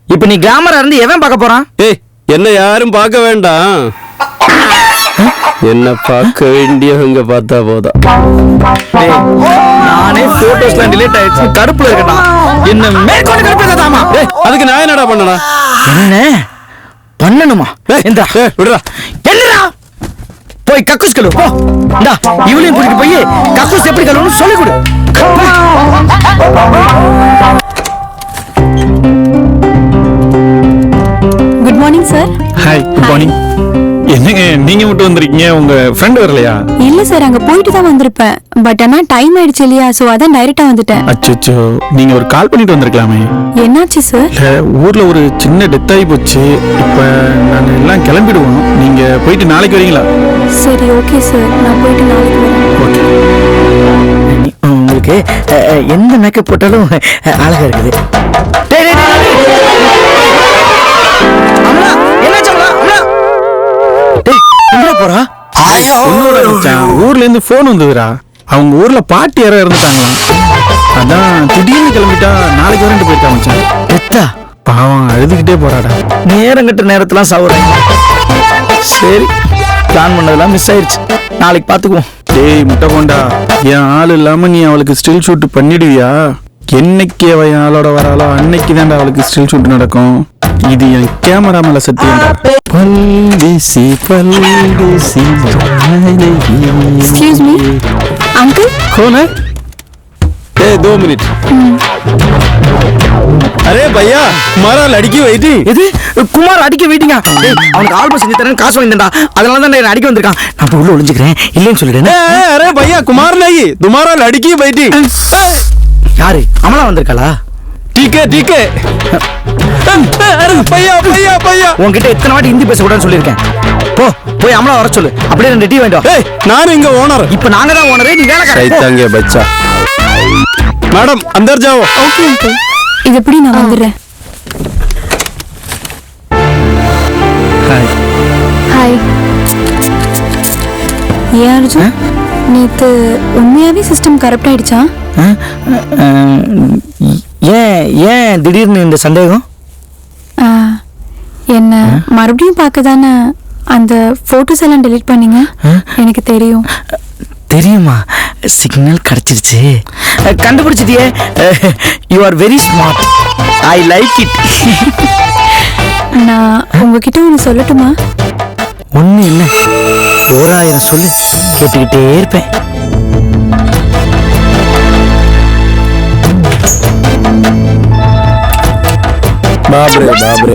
இப்ப நீ கிளாமரா இருந்து எவன் பார்க்க போறான்?
ஏய், என்ன யாரும் பார்க்க வேண்டாம், என்ன பார்க்க வேண்டியவங்க பார்த்தா போதும்.
டேய், நானே போட்டோஸ்லாம் டிலீட் ஆயிடுச்சு, கடுப்புல இருக்கடா. என்ன மேற்கொண்டு கடுப்புதாமா?
ஏய், அதுக்கு நான் என்னடா பண்ணனா?
என்ன பண்ணணுமா? இந்த
விடுறா.
என்னடா? போய் கக்கூஸ் கழுவு போ. இந்தா, இவளையும் கூட்டிட்டு போய் கக்கூஸ் எப்படி கழுவணும்னு சொல்லி கொடு.
Good morning sir.
Hi, good morning. என்னங்க நீங்க மட்டும் வந்திருக்கீங்க, உங்க ஃப்ரெண்ட் வரலையா?
இல்ல சார், அங்க போயிட்டு தான் வந்திருப்பேன். பட் ஆனா டைம் ஆயிடுச்சு இல்லையா, சோ அதான் டைரக்டா வந்துட்டேன்.
அச்சோ, நீங்க ஒரு கால் பண்ணிட்டு வந்திருக்கலாமே.
என்னாச்சு சார்?
இல்ல, ஊர்ல ஒரு சின்ன டெத் ஆகி போச்சு. இப்ப நாங்க எல்லாம் கிளம்பிடுவோம், நீங்க போயிட்டு நாளைக்கு வரீங்களா?
சரி, ஓகே சார், நான் போயிட்டு நாளைக்கு வரேன்.
ஓகே.
உங்களுக்கு எந்த மேக்கப் போட்டாலும் அழகா இருக்குது. டேய், டேய், டேய். அம்மா, என்னாச்சு அம்மா? அம்மா. டேய், எங்க போறா?
உன்னோட மச்சான், ஊர்ல இருந்து போன் வந்ததுடா. அவங்க ஊர்ல பாட்டி யாரோ இறந்துட்டாங்களாம். அதான் திடீர்னு கிளம்பிட்டா நாளைக்கு வரேன்ட்டு போயிருக்கா மச்சான்.
டெத்தா?
பாவம், அழுதுகிட்டே போறாடா.
நேரம் கட்ட நேரத்தெல்லாம் சாவுறேன். சரி, பிளான் பண்ணதெல்லாம் மிஸ் ஆயிடுச்சு, நாளைக்கு பாத்துக்குவோம்.
டேய் முட்டை போண்டா, என் ஆள் இல்லாம நீ அவளுக்கு ஸ்டில் ஷூட் பண்ணிடுவியா? என்னைக்கு அவ என் ஆளோட வராளோ அன்னைக்கு தான்டா அவளுக்கு ஸ்டில் ஷூட் நடக்கும். இது என் கேமரா மேல சத்தியம்டா.
பல்தேசி பல்தேசி.
Excuse me uncle.
कौन है? 2 मिनट. अरे भैया, हमारा लड़की वेटिंग.
எது? குமார் அடிக்க வெயிட்டிங்கா? டேய், அவனுக்கு ஆல்பம் செஞ்சு தரேன் காசு வாங்கி தந்தா, அதனால தான் நான் அடிக்க வந்திருக்கான். நான் போய் உள்ள ஒளிஞ்சுக்கிறேன், இல்லைன்னு சொல்லிடுறேன்.
अरे भैया, कुमार नहीं, तुम्हारा लड़की वेटिंग.
யாரு? அமலா வந்திருக்காளா?
ठीक है ठीक है. अरे भैया भैया भैया,
உன்கிட்ட எத்தனை வாட்டி ஹிந்தி பேசக்கூடாதுன்னு சொல்லியிருக்கேன். போ, போய் அமலா வர சொல்லு, அப்படியே 2 டீ வேண்டாம்.
ஏய், நான் இங்க ஓனர்.
இப்போ நாங்க தான் ஓனரே, நீ வேலைக்காரன்.
शैतान के बच्चा. मैडम अंदर जाओ.
ஓகே அங்கிள், இது எப்படி நான் வந்துடுறேன்.
ஹாய்.
ஹாய். ஏன் அர்ஜுன், நேத்து உண்மையாவே சிஸ்டம் கரப்ட் ஆயிடுச்சா?
ஏன் திடீர்னு இந்த சந்தேகம்?
என்ன மறுபடியும் பார்க்க தானே அந்த போட்டோஸ் எல்லாம் டெலீட் பண்ணீங்க. எனக்கு தெரியும்.
தெரியுமா? சிக்னல் கிடைச்சிருச்சு. கண்டுபிடிச்சிட்டியே. You are very smart, I like it.
நான் உங்ககிட்ட ஒன்று சொல்லட்டுமா?
ஒண்ணு இல்லை, 1000 சொல்லு, கேட்டுக்கிட்டே இருப்பேன்.
बाबरे बाबरे.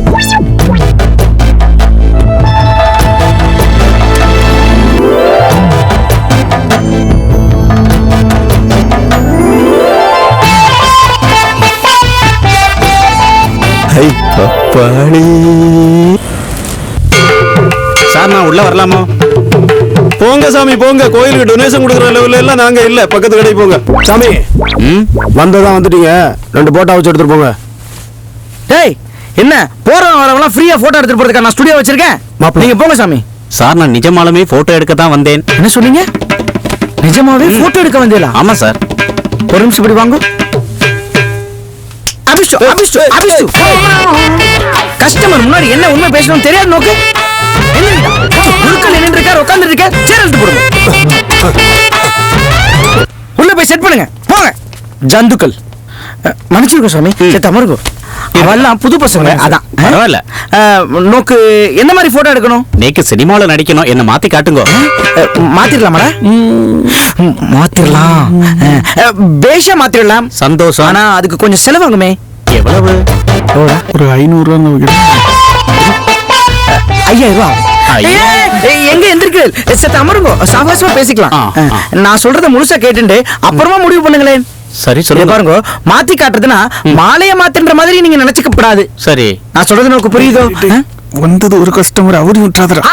சார், நான் உள்ள வரலாமா?
போங்க சாமி போங்க, கோயிலுக்கு டொனேஷன் கொடுக்குற லெவல்ல எல்லாம் நாங்க இல்ல, பக்கத்து கடைக்கு போங்க. சாமி வந்ததான் வந்துட்டீங்க, 2 போட்டோ வச்சு எடுத்துட்டு போங்க.
டேய் என்ன போறவங்க வரவங்களாம் ஃப்ரீயா போட்டோ எடுத்துட்டு போறதுக்கு நான் ஸ்டுடியோ வச்சிருக்கேன்.
மாப்பிள்ளை.
நீங்க போங்க சாமி.
சார் நான் நிஜமாலுமே போட்டோ எடுக்க தான் வந்தேன்.
என்ன சொன்னீங்க? நிஜமாவே போட்டோ எடுக்க வந்தீங்களா?
ஆமா சார்.
ஒரு நிமிஷம் இப்படி வாங்க. கஸ்டமர் முன்னாடி என்ன உண்மை பேசணும் தெரியாது நோக்கு. நின்று இருக்காரு, உட்கார்ந்து இருக்க, சேர் எடுத்து போடுங்க. உள்ள போய் செட் பண்ணுங்க, போங்க. ஜந்துக்கள் மன்னிச்சிருக்கோம் சாமி, தமருங்க. அவெல்லாம் புது பசங்க, அதான்
பரவாயில்ல.
நோக்கு என்ன மாதிரி போட்டோ எடுக்கணும்?
நேக்கு சினிமால நடிக்கணும், என்ன மாத்தி காட்டுங்க.
மாத்திரலாமாடா? மாத்திரலாம், பேஷா மாத்திரலாம்.
சந்தோஷம்.
ஆனா அதுக்கு கொஞ்சம் செலவாகுமே.
எவ்வளவு?
ஒரு 500 ரூபா.
5000 ரூபா. எங்க எந்திருக்கு அமருங்க, சாவாசமா பேசிக்கலாம். நான் சொல்றத முழுசா கேட்டுட்டு அப்புறமா முடிவு பண்ணுங்களேன்.
சரி சொல்லுங்க.
பாருங்க, மாத்தி காட்டுறதுன்னா மாலைய மாத்தின்ற மாதிரி நீங்க நினைச்சுக்கப்படாது.
சரி,
நான் சொல்றது நோக்கு புரியுதோ?
வந்தது ஒரு கஸ்டமர், அவரையும் விட்டுறாதடா.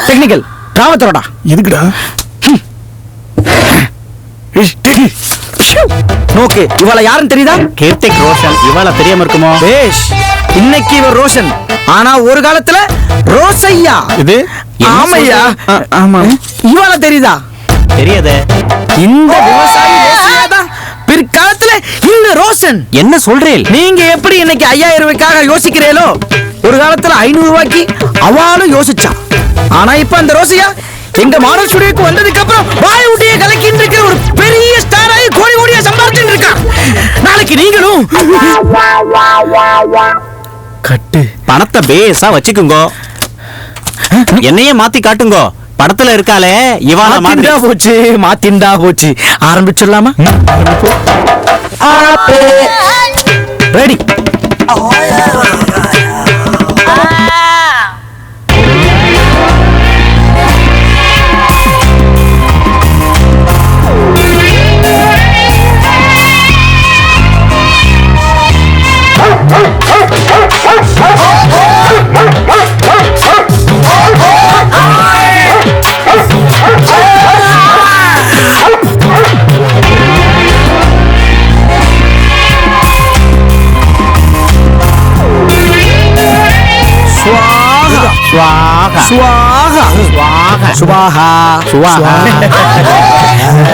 டெக்னிக்கல் ராமத்தோடா.
எதுக்குடா?
நோக்கு இவள யாருன்னு தெரியுதா?
கீர்த்திக் ரோஷன். இவாள தெரியாம இருக்குமோ?
பேஷ். இன்னைக்கு இவர் ரோஷன், ஆனா ஒரு காலத்துல ரோசையா.
இது
ஆமையா?
ஆமா.
இவள தெரியுதா?
தெரியாதே.
இந்த விவசாயி ரோசையாதான் பிற்காலத்துல இந்த ரோஷன்.
என்ன சொல்றேன்?
நீங்க எப்படி இன்னைக்கு 5000 ரூபாய்க்காக யோசிக்கிறீங்களோ, ஒரு காலத்துல 500 ரூபாய்க்கு அவளும் யோசிச்சா. ஆனா இப்ப அந்த ரோசையா எங்க மாடல் ஸ்டுடியோக்கு வந்ததுக்கு அப்புறம் வாய் ஊட்டிய கலக்கின்னு இருக்கிற ஒரு பெரிய ஸ்டார் ஆகி கோடி கோடியா சம்பாதிச்சுட்டு இருக்கா. நாளைக்கு நீங்களும் கட்டு
பணத்தை பேஸா வச்சுக்குங்க, என்னையே மாத்தி காட்டுங்க. படத்துல இருக்காளே இவாள மாதிரி.
மாத்திண்டா போச்சு, மாத்திண்டா போச்சு. ஆரம்பிச்சிடலாமா? ரெடி.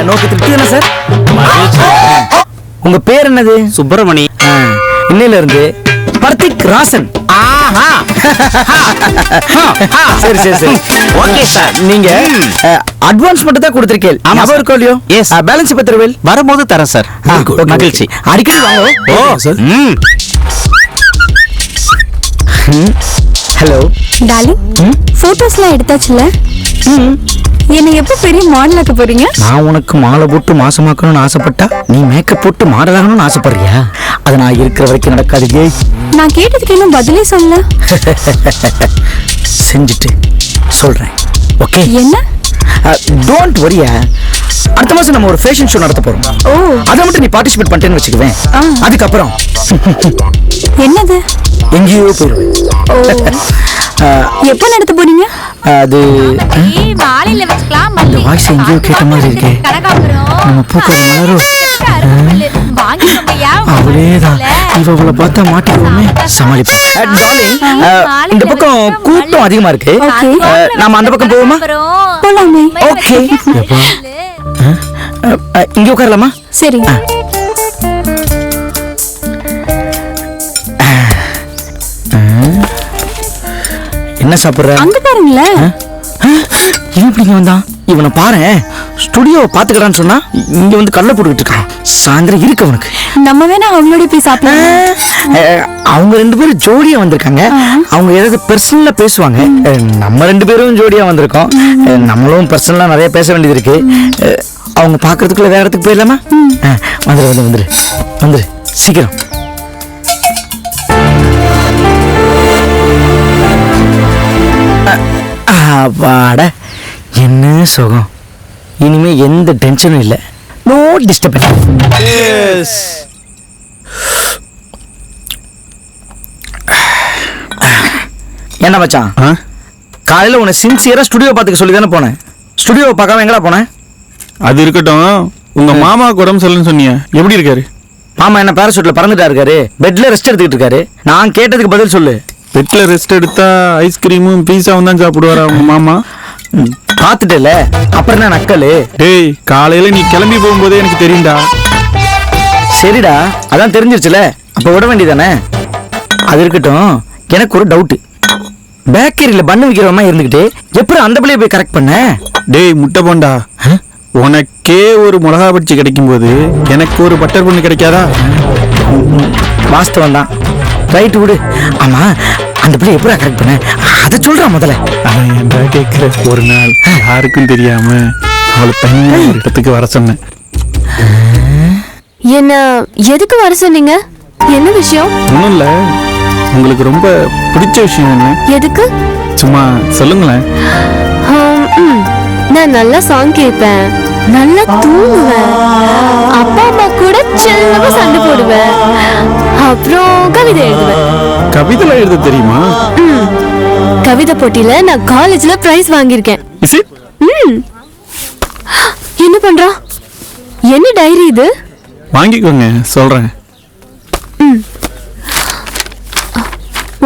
நோக்கு திருப்தி என்ன சார்? உங்க பேர் என்னது?
சுப்பிரமணி.
இன்னையில இருந்து பர்த்திக் ராசன். சரி சரி சரி,
ஓகே சார்.
நீங்க அட்வான்ஸ் மட்டும் தான் கொடுத்திருக்கேன்.
ஆமா
ஞாபகம் இருக்கோ இல்லையோ?
எஸ்.
பேலன்ஸ் எப்ப தருவேல்?
வரும்போது தரேன் சார். மகிழ்ச்சி.
அடிக்கடி வாங்க.
ஓ சார்.
ஹலோ
டார்லிங், போட்டோஸ்லாம் எடுத்தாச்சுல? என்ன எப்ப பெரிய மாடல் ஆக்க போறீங்க?
நான் உனக்கு மாலை போட்டு மாசமாக்கணும்னு ஆசைப்பட்டா நீ மேக்கப் போட்டு மாடல் ஆகணும்னு ஆசைப்படுறியா? அது நான் இருக்கிற வரைக்கும் நடக்காது. ஏய்,
நான் கேட்டதுக்கு இன்னும் பதிலே சொல்ல.
செஞ்சுட்டு சொல்றேன். ஓகே?
என்ன?
டோன்ட் வரியா. அடுத்த மாசம் நம்ம ஒரு ஃபேஷன் ஷோ நடத்த போறோம்.
ஓ,
அத மட்டும் நீ பார்ட்டிசிபேட் பண்ணிட்டேன்னு வச்சுக்குவேன். அதுக்கப்புறம்
என்னது?
எங்கேயோ போயிடுவேன்.
ஓ, எப்ப நடத்த போறீங்க?
அது
மாலையில வச்சுக்கலாம்.
இந்த வாய்ஸ் எங்கேயோ கேட்ட மாதிரி இருக்கே. நம்ம பூக்கள் மலரும். அவளேதான். இவளை பார்த்தா மாட்டிக்குவோமே. சமாளிப்பேன். டார்லிங், இந்த பக்கம் கூட்டம் அதிகமா இருக்கு. நாம அந்த பக்கம் போவோமா?
போலாமே.
ஓகே. இங்க உட்காரலாமா?
சரி.
என்ன சாப்பிடுற?
அங்க பாருங்களேன்.
இவன் இப்படிங்க வந்தான். இவனை பாரு, ஸ்டுடியோவை பாத்துக்கறான்னு சொன்னா இங்க வந்து கல்ல போட்டுக்கிட்டு இருக்கான். சாயந்தரம் இருக்கு அவனுக்கு.
நம்ம வேணா அவங்களோட போய் சாப்பிடலாம்.
அவங்க 2 பேரும் ஜோடியா வந்திருக்காங்க. அவங்க ஏதாவது பர்சனலா பேசுவாங்க. நம்ம 2 பேரும் ஜோடியா வந்திருக்கோம். நம்மளும் பர்சனலா நிறைய பேச வேண்டியது இருக்கு. அவங்க பாக்குறதுக்குள்ள வேற இடத்துக்கு போயிடலாமா? வந்துரு வந்துரு வந்துரு சீக்கிரம். வாட, என்ன சுகம். இனிமே எந்த டென்ஷனும் இல்லை. No disturbance. என்ன மச்சான், காலையில உன்னை சின்சியரா ஸ்டுடியோ பார்த்துக்க சொல்லி தானே போனேன். ஸ்டுடியோவை பார்க்காம எங்கடா போனேன்?
அது இருக்கட்டும், உங்க மாமாவுக்கு உடம்பு சரியில்லைன்னு சொன்னீங்க, எப்படி இருக்காரு?
மாமா என்ன பேராசூட்ல பறந்துட்டா இருக்காரு, பெட்ல ரெஸ்ட் எடுத்துக்கிட்டு இருக்காரு. நான் கேட்டதுக்கு பதில் சொல்லு.
பெட்ல ரெஸ்ட் எடுத்தா ஐஸ்கிரீமும் பீஸாவும் தான் சாப்பிடுவாரா உங்க மாமா?
பார்த்துட்டேல, அப்புறம் என்ன நக்கலு?
டேய், காலையில நீ கிளம்பி போகும்போதே எனக்கு தெரியும்டா.
சரிடா, அதான் தெரிஞ்சிருச்சுல, அப்ப விட வேண்டியதானே. அது இருக்கட்டும், எனக்கு ஒரு டவுட். பேக்கரியில பண்ணு விற்கிறவமா இருந்துகிட்டு எப்படி அந்த பிள்ளைய போய் கரெக்ட் பண்ண?
டேய் முட்டை போண்டா, உனக்கே ஒரு மிளகா பச்சி கிடைக்கும் போது எனக்கு ஒரு பட்டர் பண்ணு கிடைக்காதா?
வாஸ்தவம் தான், ரைட்டு விடு. ஆமா, அந்த பிள்ளை எப்படி கரெக்ட் பண்ண அதை சொல்றா முதல்ல.
அவன் என்ன கேட்கிற? ஒரு நாள் யாருக்கும் தெரியாம அவளை தனியா ஒரு இடத்துக்கு வர சொன்னேன்.
என்ன எதுக்கு வர சொன்னீங்க? என்ன விஷயம்?
ஒன்றும் இல்லை, உங்களுக்கு ரொம்ப பிடிச்ச விஷயம் என்ன?
எதுக்கு?
சும்மா சொல்லுங்களேன்.
நான் நல்லா சாங் கேட்பேன், நல்லா தூங்குவேன், அப்பா அம்மா கூட செல்லமா சண்டை போடுவேன், அப்புறம் கவிதை எழுதுவேன்.
கவிதை எழுத தெரியுமா?
கவிதை போட்டியில நான் காலேஜ்ல பிரைஸ் வாங்கியிருக்கேன்.
Is it?
என்ன பண்றா? என்ன டைரி இது?
வாங்கிக்கோங்க, சொல்றேன்.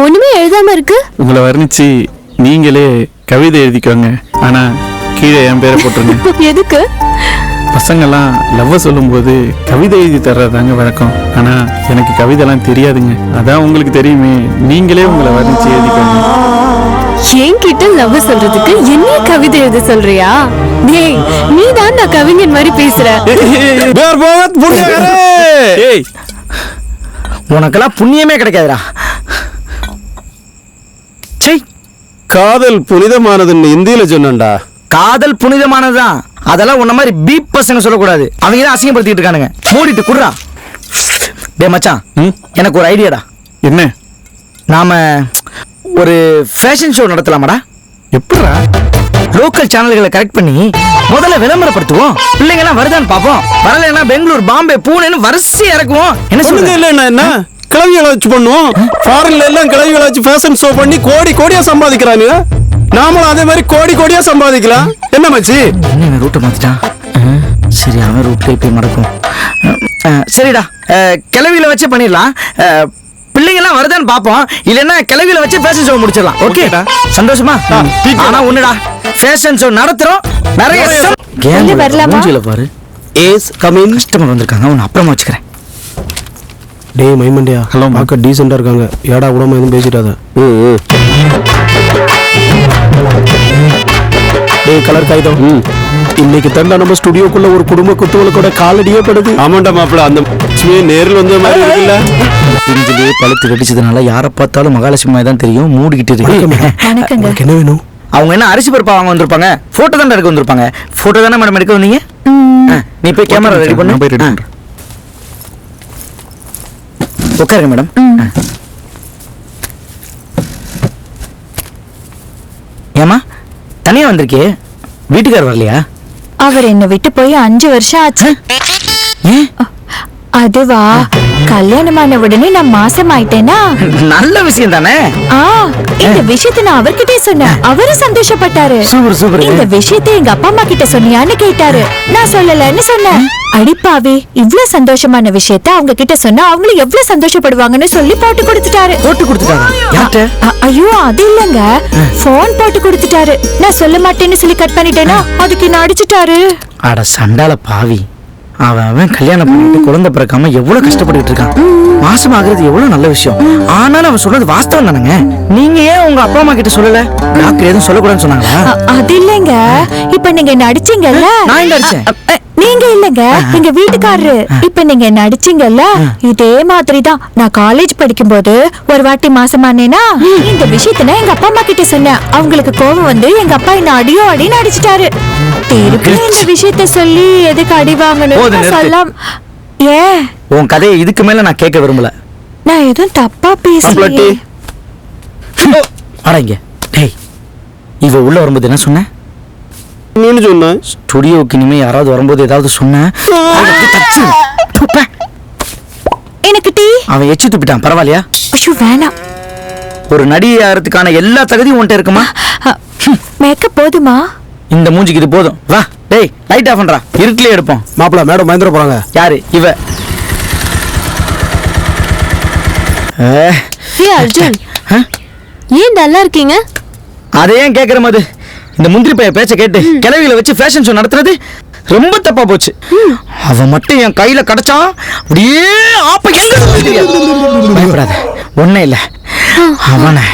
ஒண்ணுமே எழுதாம இருக்கு.
உங்களை வர்ணிச்சு நீங்களே கவிதை எழுதிக்கோங்க, ஆனா கீழே என் பேரை போட்டுருங்க.
எதுக்கு?
பசங்கெல்லாம் லவ் சொல்லும்போது கவிதை எழுதி தர்றதாங்க வழக்கம். ஆனா எனக்கு கவிதைலாம் தெரியாதுங்க, அதான் உங்களுக்கு தெரியுமே, நீங்களே உங்களை வர்ணிச்சு எழுதிக்கோங்க.
என்கிட்ட லவ் சொல்றதுக்கு என்ன கவிதை எழுத சொல்றியா? டேய், நீ தான் நான் கவிஞன் மாதிரி பேசுற.
ஏய்,
உனக்கெல்லாம் புண்ணியமே கிடைக்காதுடா.
காதல் புனிதமானதுன்னு இந்தியில சொன்னேன்டா.
காதல் புனிதமானதுதான், அதெல்லாம் உன்ன மாதிரி பீப் பசங்க சொல்லக்கூடாது. அவங்க தான் அசிங்கப்படுத்திட்டு இருக்கானுங்க. மூடிட்டு குடுறா. டே மச்சான், எனக்கு ஒரு ஐடியாடா.
என்ன?
நாம ஒரு ஃபேஷன் ஷோ நடத்தலாமாடா?
எப்படா?
லோக்கல் சேனல்களை கரெக்ட் பண்ணி முதல்ல விளம்பரப்படுத்துவோம். பிள்ளைங்க எல்லாம் வருதான்னு பாப்போம். வரலைன்னா பெங்களூர், பாம்பே, பூனேன்னு வரிசை இறக்குவோம். என்ன சொல்லுங்க?
இல்ல என்ன கிளவிகளை வச்சு பண்ணுவோம். ஃபாரின்ல எல்லாம் கிளவிகளை வச்சு ஃபேஷன் ஷோ பண்ணி கோடி கோடியா சம்பாதிக்கிறானுங்க. நாமளும் அதே மாதிரி கோடி கோடியா சம்பாதிக்கலாம். என்ன மச்சி?
என்ன ரூட்டை மாத்திட்டான்? சரி, அவன் ரூட்ல போய் மடக்கும். சரிடா, கிளவியில வச்சு பண்ணிடலாம். பிள்ளைங்க எல்லாம் வருதான்னு பாப்போம். இல்லன்னா கிளவியில வச்சு ஃபேஷன் ஷோ முடிச்சிடலாம். ஓகேடா, சந்தோஷமா? ஆனா ஒண்ணுடா, ஃபேஷன் ஷோ நடத்துறோம், நிறைய மூஞ்சில பாரு.
Yes come in.
கஸ்டமர் வந்திருக்காங்க, உன்னை அப்புறமா வச்சுக்கிறேன்.
டேய் மைமண்டியா,
ஹலோ,
பார்க்க டீசெண்டா இருக்காங்க. ஏடா கூடமா எதுவும் பேசிட்டாத. டேய் கலர் காகிதம், இன்னைக்கு தண்டா நம்ம ஸ்டுடியோக்குள்ள ஒரு குடும்ப குத்துவலுக்கூட காலடியே படுது. ஆமாண்டா மாப்பிள, அந்த நேரில் வந்த மாதிரி இருக்குல்ல.
பிஞ்சிலே பழுத்து வெடிச்சதுனால யாரை பார்த்தாலும் மகாலட்சுமி தான் தெரியும். மூடிக்கிட்டு இருக்கு.
என்ன வேணும்?
அவங்க என்ன அரிசி பருப்பா வாங்க வந்திருப்பாங்க? போட்டோ தான் எடுக்க வந்திருப்பாங்க. போட்டோ தானே மேடம் எடுக்க வந்தீங்க? நீ போய் கேமரா ரெடி பண்ணு.
போய் ரெடி பண்றேன்.
உட்காருங்க மேடம். ஏமா தனியா வந்திருக்கே, வீட்டுக்கார் வரலையா?
அவர் என்ன விட்டு போய் 5 வருஷம் ஆச்சு.
ஏன்?
அதுவா, கல்யாணமான உடனே நான் மாசம் ஆயிட்டேனா.
நல்ல விஷயம் தானே.
இந்த விஷயத்தை நான் அவர்கிட்டே சொன்னேன், அவரும் சந்தோஷப்பட்டாரு.
Super super.
இந்த விஷயத்தை எங்க அப்பா அம்மா கிட்ட சொன்னியான்னு கேட்டாரு. நான் சொல்லலன்னு சொன்னேன். அடிப்பாவே, இவ்ளோ சந்தோஷமான விஷயத்த அவங்க கிட்ட சொன்னா அவங்களும் எவ்வளவு சந்தோஷப்படுவாங்கன்னு சொல்லி போட்டு கொடுத்துட்டாரு.
போட்டு கொடுத்துட்டாங்க?
ஐயோ, அது இல்லங்க, போன் போட்டு கொடுத்துட்டாரு. நான் சொல்ல மாட்டேன்னு சொல்லி கட் பண்ணிட்டேனா, அதுக்கு என்ன அடிச்சுட்டாரு.
அட சண்டால பாவி, அவன் கல்யாணம் பண்ணிட்டு குழந்தை பிறக்காம எவ்வளவு கஷ்டப்பட்டு இருக்கான். மாசம் ஆகுறது எவ்வளவு நல்ல விஷயம். ஆனாலும் அவன் சொல்றது வாஸ்தவம் தானங்க. நீங்க ஏன் உங்க அப்பா அம்மா கிட்ட சொல்லல? டாக்டர் எதுவும் சொல்லக்கூடாதுன்னு சொன்னாங்களா?
அது இல்லங்க, இப்ப நீங்க நடிச்சீங்கல்ல.
நான் எங்க அடிச்சேன்?
நீங்க இல்லங்க, எங்க வீட்டுக்காரரு. இப்ப நீங்க நடிச்சீங்கல்ல, இதே மாதிரிதான் நான் காலேஜ் படிக்கும் போது ஒரு வாட்டி மாசமானேனா, இந்த விஷயத்த எங்க அப்பா அம்மா கிட்ட சொன்னேன். அவங்களுக்கு கோபம் வந்து எங்க அப்பா என்ன அடியோ அடின்னு அடிச்சிட்டாரு. திருப்பி இந்த விஷயத்த சொல்லி எதுக்கு அடி வாங்கணும் சொல்லலாம். ஏன்
உன் கதையை இதுக்கு மேல நான் கேட்க விரும்பல.
நான் எதுவும் தப்பா பேசலையே.
அடங்க. டேய், இவ உள்ள வரும்போது என்ன சொன்ன?
நீன்னு சொன்ன.
ஸ்டுடியோக்கு இனிமே யாராவது வரும்போது ஏதாவது சொன்ன,
எனக்கு டீ.
அவன் எச்சு துப்பிட்டான், பரவாயில்லையா?
ஐயோ வேணாம்.
ஒரு நடிகை ஆகிறதுக்கான எல்லா தகுதியும் உன்கிட்ட இருக்குமா?
மேக்கப் போதுமா?
இந்த மூஞ்சிக்கு இது போதும். வா டேய், லைட் ஆஃப் பண்றா, இருட்டிலே எடுப்போம்.
மாப்பிள்ள மேடம் மயந்துட போறாங்க.
யாரு இவ?
அர்ஜுன், ஏன் நல்லா இருக்கீங்க?
அதை ஏன் கேட்குற மாதிரி இந்த முந்திரி பைய பேச்ச கேட்டு கிளவியில வச்சு ஃபேஷன் ஷோ நடத்துறது ரொம்ப தப்பா போச்சு. அவன் மட்டும் என் கையில கிடைச்சான் அப்படியே ஆப்ப எங்க பயப்படாத, ஒண்ணே இல்ல. அவனை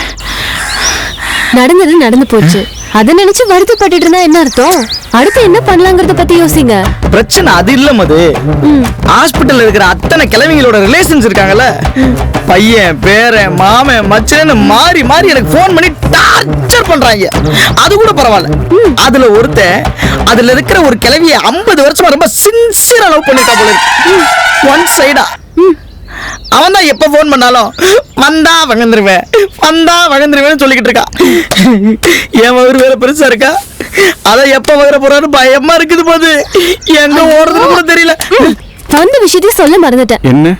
நடந்தது நடந்து போச்சு. அதை நினைச்சு வருத்தப்பட்டுட்டு இருந்தா என்ன அர்த்தம்? அடுத்து என்ன பண்ணலாங்கிறத பத்தி யோசிங்க.
பிரச்சனை அது இல்ல மது. ஹாஸ்பிட்டல்ல இருக்கிற அத்தனை கிழவிங்களோட ரிலேஷன்ஸ் இருக்காங்கல்ல, பையன் பேரன் மாமன் மச்சன்னு மாறி மாறி எனக்கு ஃபோன் பண்ணி டார்ச்சர் பண்றாங்க. அது கூட பரவாயில்ல. அதுல ஒருத்தன் அதுல இருக்கிற ஒரு கிழவிய 50 வருஷமா ரொம்ப சின்சியரா லவ் பண்ணிட்டா போல இருக்கு. ஒன் சைடா. அவன் தான் எப்ப போன் பண்ணாலும் வந்தா வகந்துருவேன் சொல்லிக்கிட்டு இருக்கா. என் மகர் வேற பெருசா இருக்கா. அத எப்ப வகர போறான்னு பயமா இருக்குது. போது எங்க ஓடுறது கூட தெரியல.
வந்த விஷயத்தையும் சொல்ல மறந்துட்டேன்.
என்ன?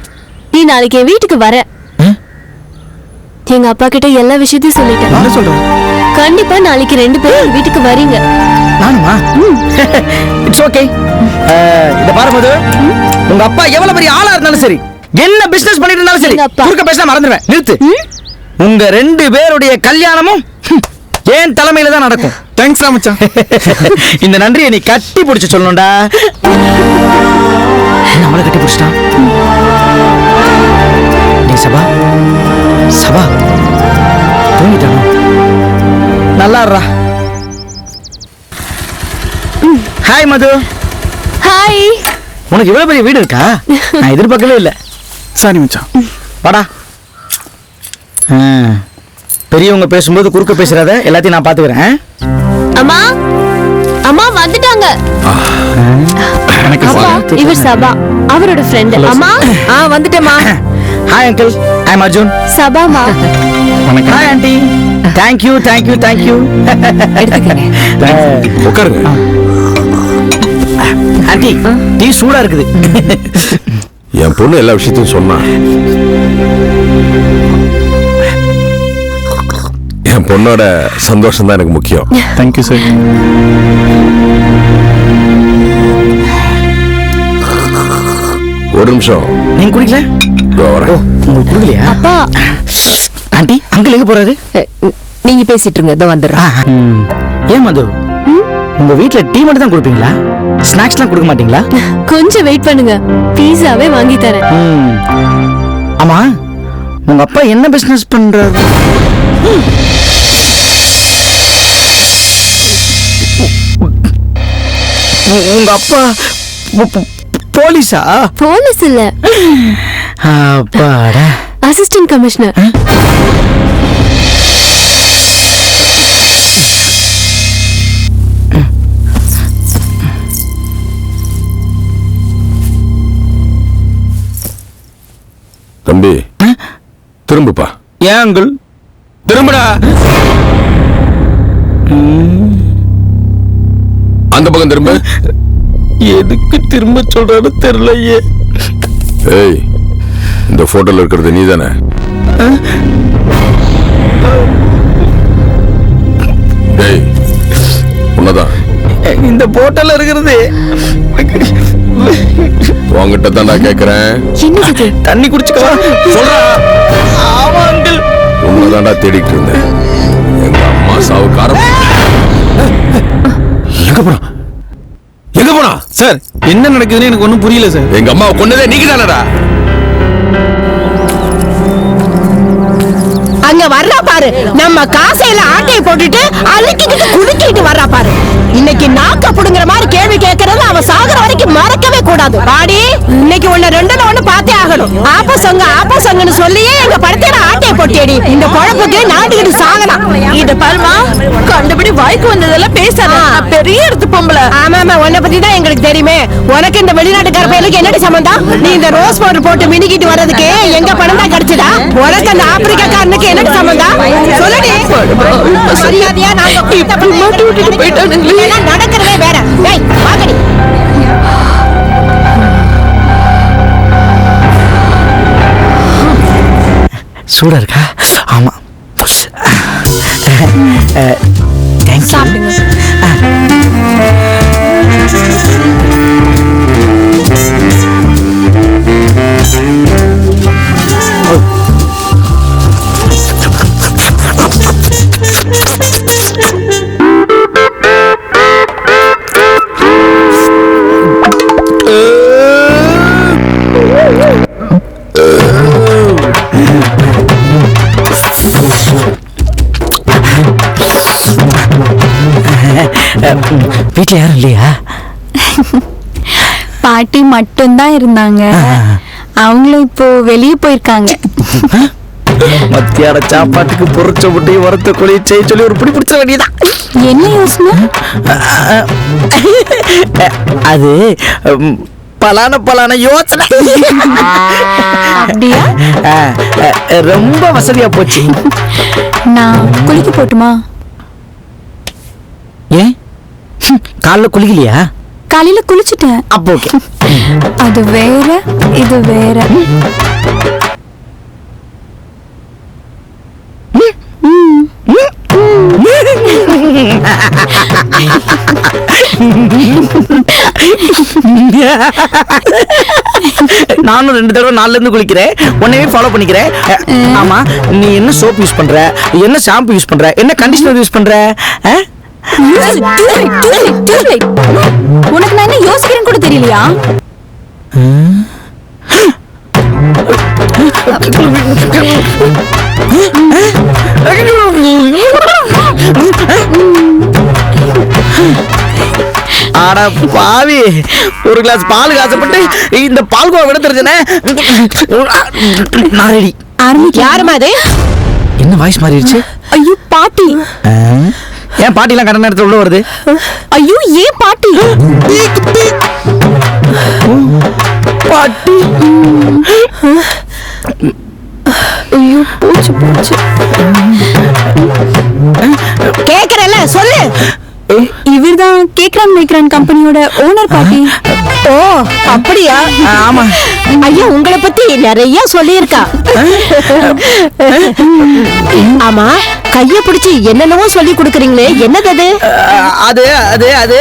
நீ நாளைக்கு என் வீட்டுக்கு வர. எங்க அப்பா கிட்ட எல்லா விஷயத்தையும் சொல்லிட்டேன்.
என்ன சொல்ற?
கண்டிப்பா நாளைக்கு 2 பேரும் வீட்டுக்கு வரீங்க.
நானுமா? It's okay. இத பாரு மது, உங்க அப்பா எவ்வளவு பெரிய ஆளா இருந்தாலும் சரி, என்ன பிசினஸ் பண்ணிட்டு இருந்தாலும் சரி, குறுக்க பேச மறந்துடுவேன். நிறுத்து. உங்க 2 பேருடைய கல்யாணமும் ஏன் தலைமையில தான் நடக்கும்.
தேங்க்ஸ் மச்சான்.
இந்த நன்றியை நீ கட்டி பிடிச்சு சொல்லணும்டா. நம்மள கட்டி பிடிச்சிட்டான். நீ சபா தூங்கிட்டானோ? நல்லா இருடா. ஹாய் மது.
ஹாய்.
உனக்கு இவ்வளவு பெரிய வீடு இருக்கா? நான் எதிர்பார்க்கவே இல்லை.
சாரி மச்சான்.
வாடா. பெரியவங்க பேசும்போது குறுக்க பேசுறத எல்லாத்தையும் நான் பாத்துக்கிறேன்.
அம்மா அம்மா வந்துட்டாங்க. அப்பா, இவர் சபா, அவரோட ஃப்ரெண்ட். அம்மா
வந்துட்டேம்மா.
Hi uncle, I am Arjun.
சபாமா.
Hi aunty. Thank you.
எடுத்துக்கங்க.
உட்காருங்க.
ஆண்டி, டீ சூடா இருக்குது.
என் பொண்ணு எல்லா விஷயத்தையும் சொன்னா. என் பொண்ணோட சந்தோஷம் தான் எனக்கு முக்கியம்.
Thank you sir.
ஒரு நிமிஷம்.
நீங்க குடிக்கல? உங்களுக்கு குடிக்கலையா?
அப்பா.
ஆண்டி, அங்கிள் எங்க போறாரு?
நீங்க பேசிட்டு இருங்க, இதோ வந்துடுறேன்.
ஏன் மது, உங்க வீட்ல டீ மட்டும் தான் கொடுப்பீங்களா? ஸ்நாக்ஸ்லாம் கொடுக்க மாட்டீங்களா?
கொஞ்சம் வெயிட் பண்ணுங்க, பீஸாவே வாங்கி தரேன்.
ஆமா, உங்க அப்பா என்ன பிசினஸ் பண்றாரு? உங்க அப்பா போலீஸா?
போலீஸ் இல்ல,
அப்பாடா,
அசிஸ்டன்ட் கமிஷனர்.
தம்பி திரும்புப்பா.
ஏன் அங்கிள்?
திரும்புடா. அந்த பக்கம் திரும்ப.
எதுக்கு திரும்ப சொல்றாரு தெரியலையே.
ஏய், இந்த போட்டோல இருக்கிறது நீ தானே? ஏய், உன்னதான்.
இந்த போட்டோல இருக்கிறது
உங்ககிட்ட தான் நான் கேட்கிறேன்.
என்னது?
தண்ணி குடிச்சுக்கவா?
சொல்றா.
ஆமா அங்கிள்,
உன்னதான்டா தேடிட்டு இருந்தேன். எங்க அம்மா சாவுக்காரம். எங்க போனா?
சார், என்ன நடக்குதுன்னு எனக்கு ஒன்றும் புரியல சார்.
எங்க அம்மாவை கொன்னதே நீங்க தானடா?
அங்க வர்றா பாரு, நம்ம காசையில ஆட்டையை போட்டுட்டு அழுக்கிட்டு குலுக்கிட்டு வர்றா பாரு. இன்னைக்கு நாக்க புடுங்குற மாதிரி கேள்வி கேட்கறது அவ சாகுற வரைக்கும் மறக்கவே கூடாது. பாடி, இன்னைக்கு உன்ன 2 பார்த்தே ஆகணும். ஆப்பசங்கன்னு சொல்லியே எங்க படத்தையில ஆட்டையை போட்டியடி. இந்த குழப்புக்கு நாட்டுக்கிட்டு சாகலாம். இத பாருமா, கண்டுபிடி வாய்க்கு வந்ததெல்லாம் பேசாத. பெரிய எடுத்து பொம்பளை. ஆமா, உன்னை பத்தி தான் எங்களுக்கு தெரியுமே. உனக்கு இந்த வெளிநாட்டுக்கார பையனுக்கு என்னடி சம்பந்தம்? நீ இந்த ரோஸ் பவுடர் போட்டு மினிக்கிட்டு வர்றதுக்கு எங்க பணம் தான் கிடைச்சதா? உனக்கு அந்த ஆப்பிரிக்காக்காரனுக்கு என்னடி சம்பந்தம்? சொல்லுடி. மரியாதையா நாங்க மாட்டி விட்டுட்டு போயிட்டானுங்களே. நடக்கிறதே வேற. ஏய், வாங்கடி.
சூடா இருக்கா? ஆமா, வீட்டுல யாரும் இல்லையா?
பாட்டி மட்டும்தான் இருந்தாங்க. அவங்களும் இப்போ வெளியே போயிருக்காங்க.
மத்தியான சாப்பாட்டுக்கு பொறிச்ச முட்டையும் வறுத்த கோழியை செய்ய சொல்லி ஒரு பிடி பிடிச்ச வேண்டியதான்.
என்ன யோசனை?
அது பலான யோசனை.
அப்படியா?
ரொம்ப வசதியா போச்சு.
நான் குளிக்க போட்டுமா?
ஏன் காலைல குளிக்கலையா?
காலையில குளிச்சுட்டேன்.
அப்போ ஓகே.
அது வேற, இது வேற.
நானும் 2 தடவை 4ல இருந்து குளிக்கிறேன். உன்னையே ஃபாலோ பண்ணிக்கிறேன். ஆமா, நீ என்ன சோப் யூஸ் பண்ற, என்ன ஷாம்பு யூஸ் பண்ற, என்ன கண்டிஷனர் யூஸ் பண்ற?
உனக்கு நான் என்ன யோசிக்கிறேன்னு கூட தெரியலையா?
ஆட பாவி, ஒரு கிளாஸ் பால் காசப்பட்டு இந்த பால்கோவா விட தெரிஞ்சனே. நான் ரெடி.
யாருமா அது?
என்ன வாய்ஸ் மாறிடுச்சு?
ஐயோ பாட்டி.
ஏன் பாட்டிலாம் கடை நேரத்தில் உள்ள வருது?
ஐயோ ஏன் பாட்டி?
பாட்டி
ஐயோ போச்சு.
கேக்குறல சொல்லு.
இவர்தான் கேக்ரான் மேக்ரான் கம்பெனியோட ஓனர் பாட்டி.
ஓ அப்படியா?
ஆமா.
ஐயா உங்களை பத்தி நிறைய சொல்லியிருக்கா. ஆமா, கைய பிடிச்சி என்னென்னவோ சொல்லி கொடுக்குறீங்களே, என்னது அது?
அது அது அது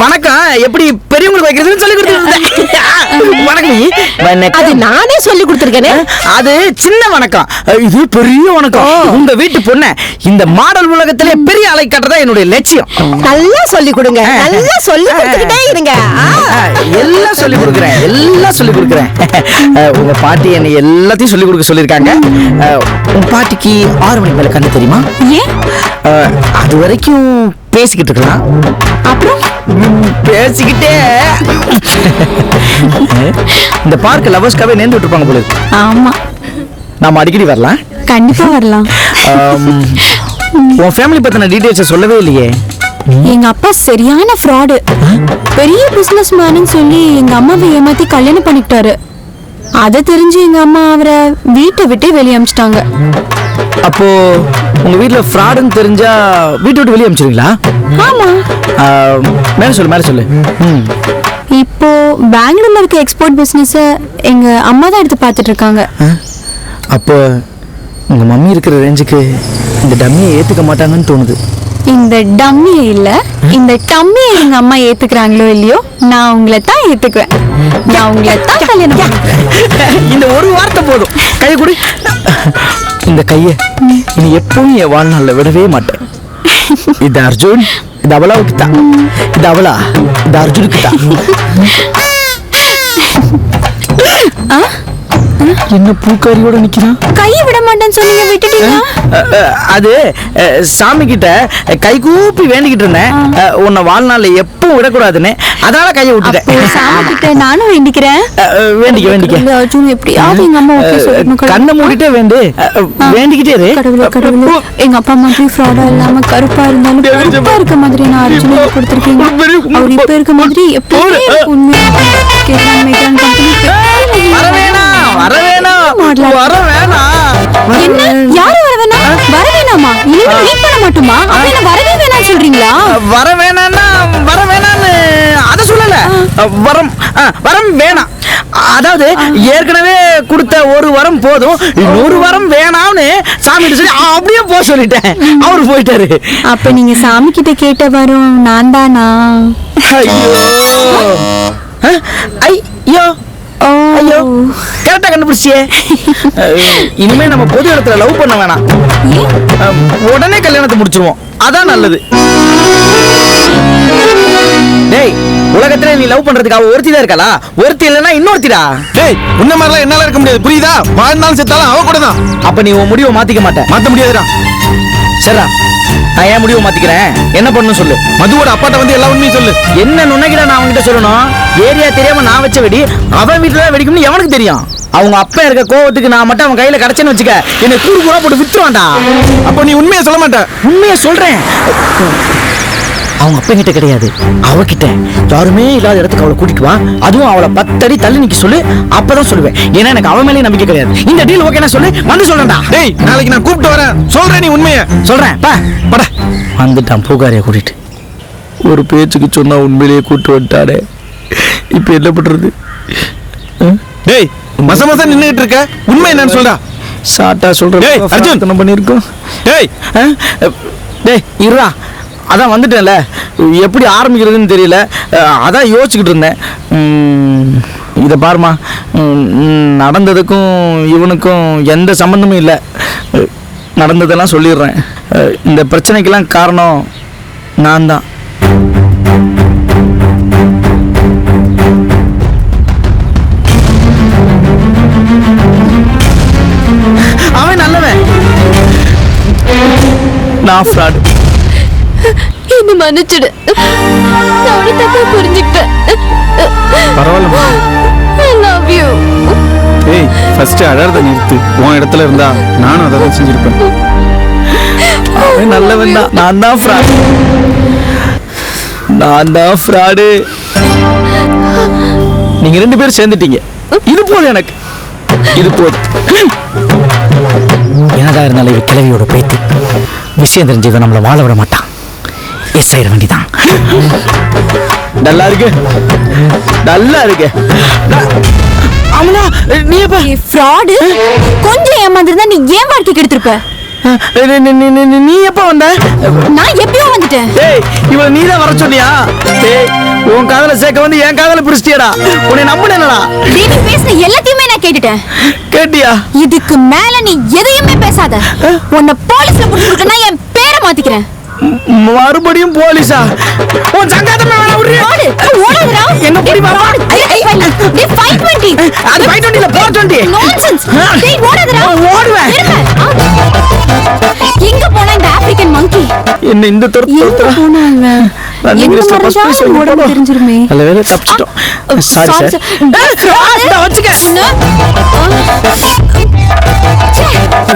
வணக்கம் எப்படி பெரியவங்களுக்கு வைக்கிறதுன்னு சொல்லி கொடுத்துருந்தேன். வணக்கம்.
அது நானே சொல்லி கொடுத்துருக்கேனே.
அது சின்ன வணக்கம், இது பெரிய வணக்கம். உங்க வீட்டு பொண்ண இந்த மாடல் உலகத்திலே பெரிய அலை கட்டதான் என்னுடைய லட்சியம்.
நல்லா சொல்லி கொடுங்க, நல்லா சொல்லி கொடுத்துக்கிட்டே இருங்க.
எல்லாம் சொல்லி கொடுக்குறேன், எல்லாம் சொல்லி கொடுக்குறேன். உங்க பாட்டி என்னை எல்லாத்தையும் சொல்லி கொடுக்க சொல்லியிருக்காங்க. உங்க பாட்டிக்கு 6 மணிக்கு மேல கண்ணு தெரியுமா?
ஏன்?
அது வரைக்கும் பேசிக்கிட்டு இருக்கலாம்.
அப்புறம்
பேசிக்கிட்டே இந்த பார்க் லவர்ஸ்க்காவே நேர்ந்து விட்டுருப்பாங்க போல இருக்கு.
ஆமா,
நாம அடிக்கடி வரலாம்.
கண்டிப்பா வரலாம்.
உன் ஃபேமிலி பத்தின டீடைல்ஸ் சொல்லவே இல்லையே.
எங்க அப்பா சரியான ஃப்ராடு. பெரிய பிசினஸ் மேன்னு சொல்லி எங்க அம்மாவை ஏமாத்தி கல்யாணம் பண்ணிக்கிட்டாரு. அதை தெரிஞ்சு எங்க அம்மா அவரை வீட்டை விட்டு வெளியே அமிச்சிட்டாங்க.
அப்போ உங்க வீட்டுல ஃப்ராடுன்னு தெரிஞ்சா வீட்டை விட்டு வெளியே அமிச்சிருங்களா?
ஆமா.
மேல சொல்லு, மேல சொல்லு.
இப்போ பெங்களூர்ல இருக்க எக்ஸ்போர்ட் பிசினஸ் எங்க அம்மா தான் எடுத்து பார்த்துட்டு இருக்காங்க.
அப்போ உங்க மம்மி இருக்கிற ரேஞ்சுக்கு இந்த டம்மியை ஏத்துக்க மாட்டாங்கன்னு தோணுது.
இந்த டம்மியை இல்ல, இந்த டம்மியை எங்க அம்மா ஏத்துக்கிறாங்களோ இல்லையோ, நான் உங்களை தான் ஏத்துக்குவேன். நான் உங்களை தான் கல்யாணம் பண்ணிக்குவேன்.
இந்த ஒரு வார்த்தை போதும். கையை கொடு. இந்த கையை இனி எப்பவும் என் வாழ்நாள்ல விடவே மாட்டேன். இது அர்ஜுன், இது அவளாவுக்கு தான். இது அவளா, இது அர்ஜுனுக்கு தான். என்ன பூக்காரியோட நிக்கிறான்?
கையை விட மாட்டேன்னு சொன்னீங்க, விட்டுட்டீங்க.
அது சாமி கிட்ட கை கூப்பி வேண்டிக்கிட்டு இருந்தேன், உன்னை வாழ்நாள்ல எப்பவும் விடக்கூடாதுன்னு. அதனால கையை விட்டுட்டேன்.
சாமி கிட்ட நானும் வேண்டிக்கிறேன்.
வேண்டிக்க வேண்டிக்க.
அர்ஜுன் எப்படியாவது எங்க அம்மா ஓகே சொல்லணும்.
கண்ணை மூடிட்டே வேண்டு, வேண்டிக்கிட்டே இரு.
கடவுளே கடவுளே, எங்க அப்பா மாதிரி ஃப்ராடா இல்லாம கருப்பா இருந்தாலும் கருப்பா இருக்க மாதிரி நான் அர்ஜுனுக்கு கொடுத்துருக்கீங்க. அவர் இப்ப இருக்க மாதிரி எப்பவுமே உண்மையா கேட்கலாம். மேகான் கம்பெனி
வர வேணாம், வர வேணாம், வர வேணாம்.
என்ன? யாரு வர வேணாம்? வர வேணாமா? இனிமே மீட் பண்ண மாட்டோமா? அப்ப என்ன வரவே வேணாம் சொல்றீங்களா?
வர வேணாம்னா வர வேணாம்னு அத சொல்லல. வரம் வரம் வேணாம். அதாவது ஏற்கனவே கொடுத்த ஒரு வரம் போதும், 100 வரம் வேணாம்னு சாமி சொல்லி அப்படியே போக சொல்லிட்டேன். அவரு போயிட்டாரு.
அப்ப நீங்க சாமி கிட்ட கேட்ட வரும் நான் தானா?
ஐயோ ஐயோ ஐயோ, கரெக்டா கண்டுபிடிச்சியே. இனிமே நம்ம பொது இடத்துல லவ் பண்ண வேணாம். உடனே கல்யாணத்தை முடிச்சிருவோம், அதான் நல்லது. டேய், உலகத்துல நீ லவ் பண்றதுக்கு அவ ஒருத்தி தான் இருக்காளா? ஒருத்தி இல்லைன்னா இன்னொருத்திடா.
டேய், உன்ன மாதிரிலாம் என்னால இருக்க முடியாது, புரியுதா? வாழ்நாள் செத்தாலும் அவ கூட தான்.
அப்ப நீ உன் முடிவை மாத்திக்க மாட்டேன்.
மாத்த முடியாதுடா.
சரிடா, நான் ஏன் முடிவு மாத்திக்கிறேன். என்ன பண்ணணும் சொல்லு.
மதுவோட அப்பாட்ட வந்து எல்லா உண்மையும் சொல்லு.
என்ன நுண்ணைக்கிட்ட நான் அவன்கிட்ட சொல்லணும். ஏரியா தெரியாம நான் வச்ச வெடி அவன் வீட்டுல தான் வெடிக்கும்னு எவனுக்கு தெரியும். அவங்க அப்பா இருக்க கோவத்துக்கு நான் மட்டும் அவன் கையில கிடைச்சேன்னு வச்சுக்க, என்னை கூறு கூறா போட்டு வித்துருவான்டா.
அப்போ நீ உண்மையை சொல்ல மாட்ட.
உண்மையை சொல்றேன். அவங்க அப்பா கிட்ட கிடையாது, அவகிட்ட. யாருமே இல்லாத இடத்துக்கு அவளை கூட்டிட்டு வா, அதுவும் அவளை 10 அடி தள்ளி நிக்க சொல்லு, அப்பதான் சொல்லுவேன். ஏன்னா எனக்கு அவன் மேலே நம்பிக்கை கிடையாது. இந்த டீல் ஓகேனா சொல்லு, வந்து சொல்றேன்டா.
டேய் நாளைக்கு நான் கூப்பிட்டு வரேன், சொல்றேன் நீ உண்மையை.
சொல்றேன் பட. வந்துட்டான் பூகாரியை கூட்டிட்டு.
ஒரு பேச்சுக்கு சொன்னா உண்மையிலேயே கூட்டு வந்துட்டானே, இப்ப என்ன பண்றது? டேய் மச நின்னுட்டு இருக்க, உண்மை என்னன்னு சொல்றா.
சாட்டா சொல்றேன்.
டேய் அர்ஜுன்
நம்ம பண்ணிருக்கோம்.
டேய்
டேய் இருடா, அதான் வந்துட்டேன்ல, எப்படி ஆரம்பிக்கிறதுன்னு தெரியல, அதான் யோசிச்சுக்கிட்டு இருந்தேன். இதை பாருமா, நடந்ததுக்கும் இவனுக்கும் எந்த சம்மந்தமும் இல்லை. நடந்ததெல்லாம் சொல்லிடுறேன். இந்த பிரச்சனைக்கெல்லாம் காரணம் நான் தான். அவன் நல்லவன், நான் ஃப்ராட்.
என்ன மன்னிச்சிடு, நான் தப்பா புரிஞ்சுக்கிட்டேன்.
பரவாயில்ல.
I love you.
ஏய் ஃபர்ஸ்ட் அழறத நிறுத்து. உன் இடத்துல இருந்தா நானும் அதை தான் செஞ்சிருப்பேன்.
அவன் நல்லவன் தான், நான் தான் ஃப்ராட். நான் தான் ஃப்ராடு. நீங்க 2 பேரும் சேர்ந்துட்டீங்க. இது போதும் எனக்கு, இது போதும். என்னதான் இருந்தாலும் இது கிழவியோட பேத்தி. விஷயம் தெரிஞ்சதை நம்மளை வாழ விட மாட்டான். எஸ் ஆயிட வேண்டிதான். நல்லா இருக்கு, நல்லா இருக்கு. அமலா நீ எப்ப
ஃப்ராடு? கொஞ்சம் ஏமாந்திருந்தா நீ ஏன் வாழ்க்கை கெடுத்திருப்ப.
நீ எப்ப வந்த?
நான் எப்பயோ வந்துட்டேன்.
ஏய் இவள நீ தான் வர சொன்னியா? ஏய் உன் காதல சேர்க்க வந்து என் காதல பிடிச்சிட்டியடா. உன்னை நம்புனேனடா.
நீ பேசின எல்லாத்தையுமே நான் கேட்டுட்டேன்.
கேட்டியா?
இதுக்கு மேல நீ எதையுமே பேசாத. உன்னை போலீஸ்ல புடிச்சிருக்கனா என் பேரை மாத்திக்கிறேன்.
மறுபடியும் போலீஸா? உன் சங்காதமே வேணா விடுறியா?
ஓடுறா.
என்ன புடி பாப்பா?
நீ 520.
அது 520 இல்ல 420.
நான்சென்ஸ். டேய் ஓடுறா.
ஓடுவேன்.
எங்க போனா இந்த ஆப்பிரிக்கன் மங்கி?
என்ன இந்த தரத்துல
போனாங்க?
ரன்னிங் ரேஸ்ல ஃபர்ஸ்ட் பிரைஸ்
ஓட தெரிஞ்சிருமே.
நல்ல வேளை தப்பிச்சிட்டோம். Sorry sir. நான் வச்சுக்க.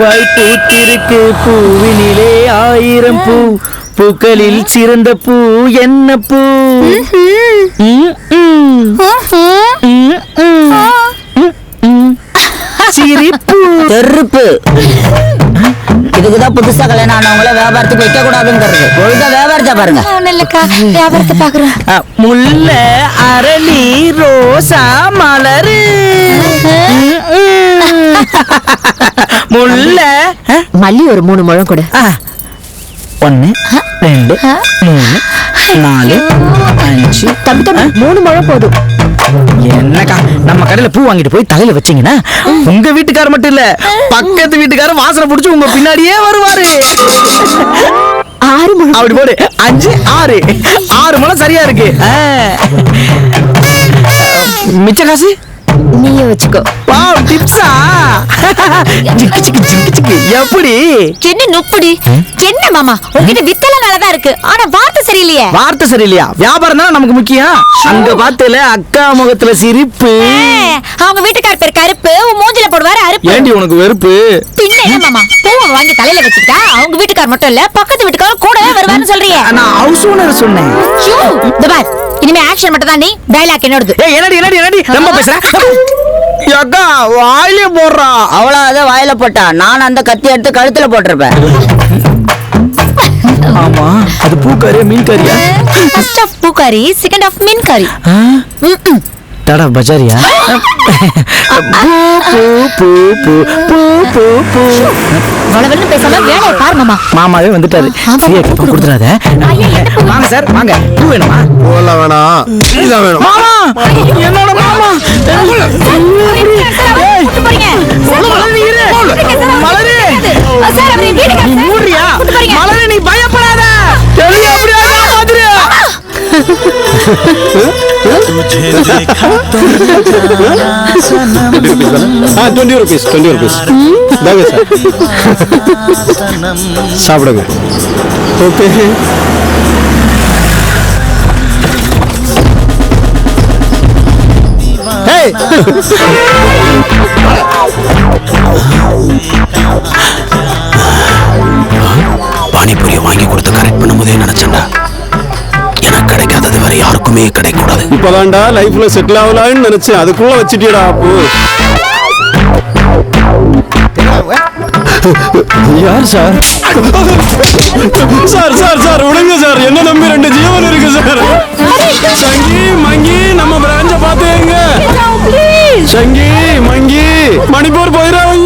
வாய் பூத்திருக்கு பூவினிலே 1000 பூ, பூக்களில் சிறந்த பூ என்ன பூ? சிரிப்பு.
தெருப்பு. இதுக்குதான் புதுசா கல்யாணம் ஆனவங்கள வியாபாரத்துக்கு வைக்க கூடாதுங்கிறது. ஒழுங்கா வியாபாரத்தை பாருங்க.
ஒண்ணு இல்லக்கா, வியாபாரத்தை பாக்குறேன்.
முல்லை, அரளி, ரோசா, மலரு. முல்லை
மல்லி ஒரு 3 முழம் கொடு.
1 2 3 4 5.
தம்பி 3 முழம் போதும்.
என்னக்கா நம்ம கடையில பூ வாங்கிட்டு போய் தலையில வச்சீங்கன்னா உங்க வீட்டுக்காரர் மட்டும் இல்ல, பக்கத்து வீட்டுக்காரர் வாசனை பிடிச்சு உங்க பின்னாடியே வருவாரு.
6 முழம்.
அப்படி போடு. 5 6 முழம் சரியா இருக்கு. மிச்ச காசு
நீயே வச்சுக்கோ.
வாவ் டிப்ஸா? ஜிக்கு ஜிக்கு ஜிக்கு ஜிக்கு. எப்படி
என்ன நொப்படி? என்ன மாமா உங்ககிட்ட வித்தெல்லாம் நல்லதா இருக்கு, ஆனா வார்த்தை சரியில்லையே.
வார்த்தை சரியில்லையா? வியாபாரம் தான் நமக்கு முக்கியம். அங்க பார்த்தல அக்கா முகத்துல சிரிப்பு.
அவங்க வீட்டுக்கார பேர் கருப்பு, உன் மூஞ்சில போடுவாரு அருப்பு.
ஏண்டி உனக்கு வெறுப்பு?
பின்ன என்ன மாமா, பூவை வாங்கி தலையில வச்சுக்கிட்டா அவங்க வீட்டுக்கார மட்டும் இல்ல பக்கத்து வீட்டுக்காரர் கூடவே வருவாருன்னு சொல்றீங்க.
நான் ஹவுஸ் ஓனர் சொன்னேன்.
இனிமே ஆக்ஷன் மட்டும் தான், நீ டைலாக் என்னோடது.
ஏய் என்னடி என்னடி என்னடி ரொம்ப பேசுற? அக்கா வாயிலே போடுறா.
அவ்வளவு வாயில போட்டா நான் அந்த கத்தி எடுத்து கழுத்துல போட்டிருப்பேன்.
ஆமா அது பூக்காரியா மீன் காரியா?
ஃபர்ஸ்ட் ஆஃப் பூக்காரி, செகண்ட் ஆஃப் மீன் காரி.
டாடா பஜாரியா? பூ பூ பூ பூ பூ பூ.
வளவல்னு பேசாம வேலையை பாரு மாமா.
மாமாவே வந்துட்டாரு. சரியா பூ கொடுத்துறாத. வாங்க சார் வாங்க. பூ வேணுமா?
போல வேணாம், இதான் வேணும்.
மாமா என்னோட மாமா.
கூட்டு போறீங்க.
மலரு இரு. மலரு
சார் அவரை வீட்டுக்கு
நீ மூடுறியா? மலரு நீ பயப்படாத. தெரிய அப்படியே பாத்துரு.
₹20 தாங்க சார் சாப்பிடுங்க ஓகே
பானிபூரியை வாங்கி கொடுத்து கரெக்ட் பண்ணும்போதே நினைச்சேன்டா எனக்கு கிடைக்காதது வேற யாருக்குமே கிடைக்கூடாது.
இப்பதான்டா லைஃப்ல செட்டில் ஆகலான்னு நினைச்சேன், அதுக்குள்ள வச்சிட்டியடா அப்போ. யார் சார்? சார் சார் சார் விடுங்க சார், என்ன நம்பி 2 ஜீவன் இருக்கு சார். சங்கி மங்கி நம்ம பிராஞ்ச பாத்துங்க. சங்கி மங்கி மணிப்பூர் போயிடாங்க.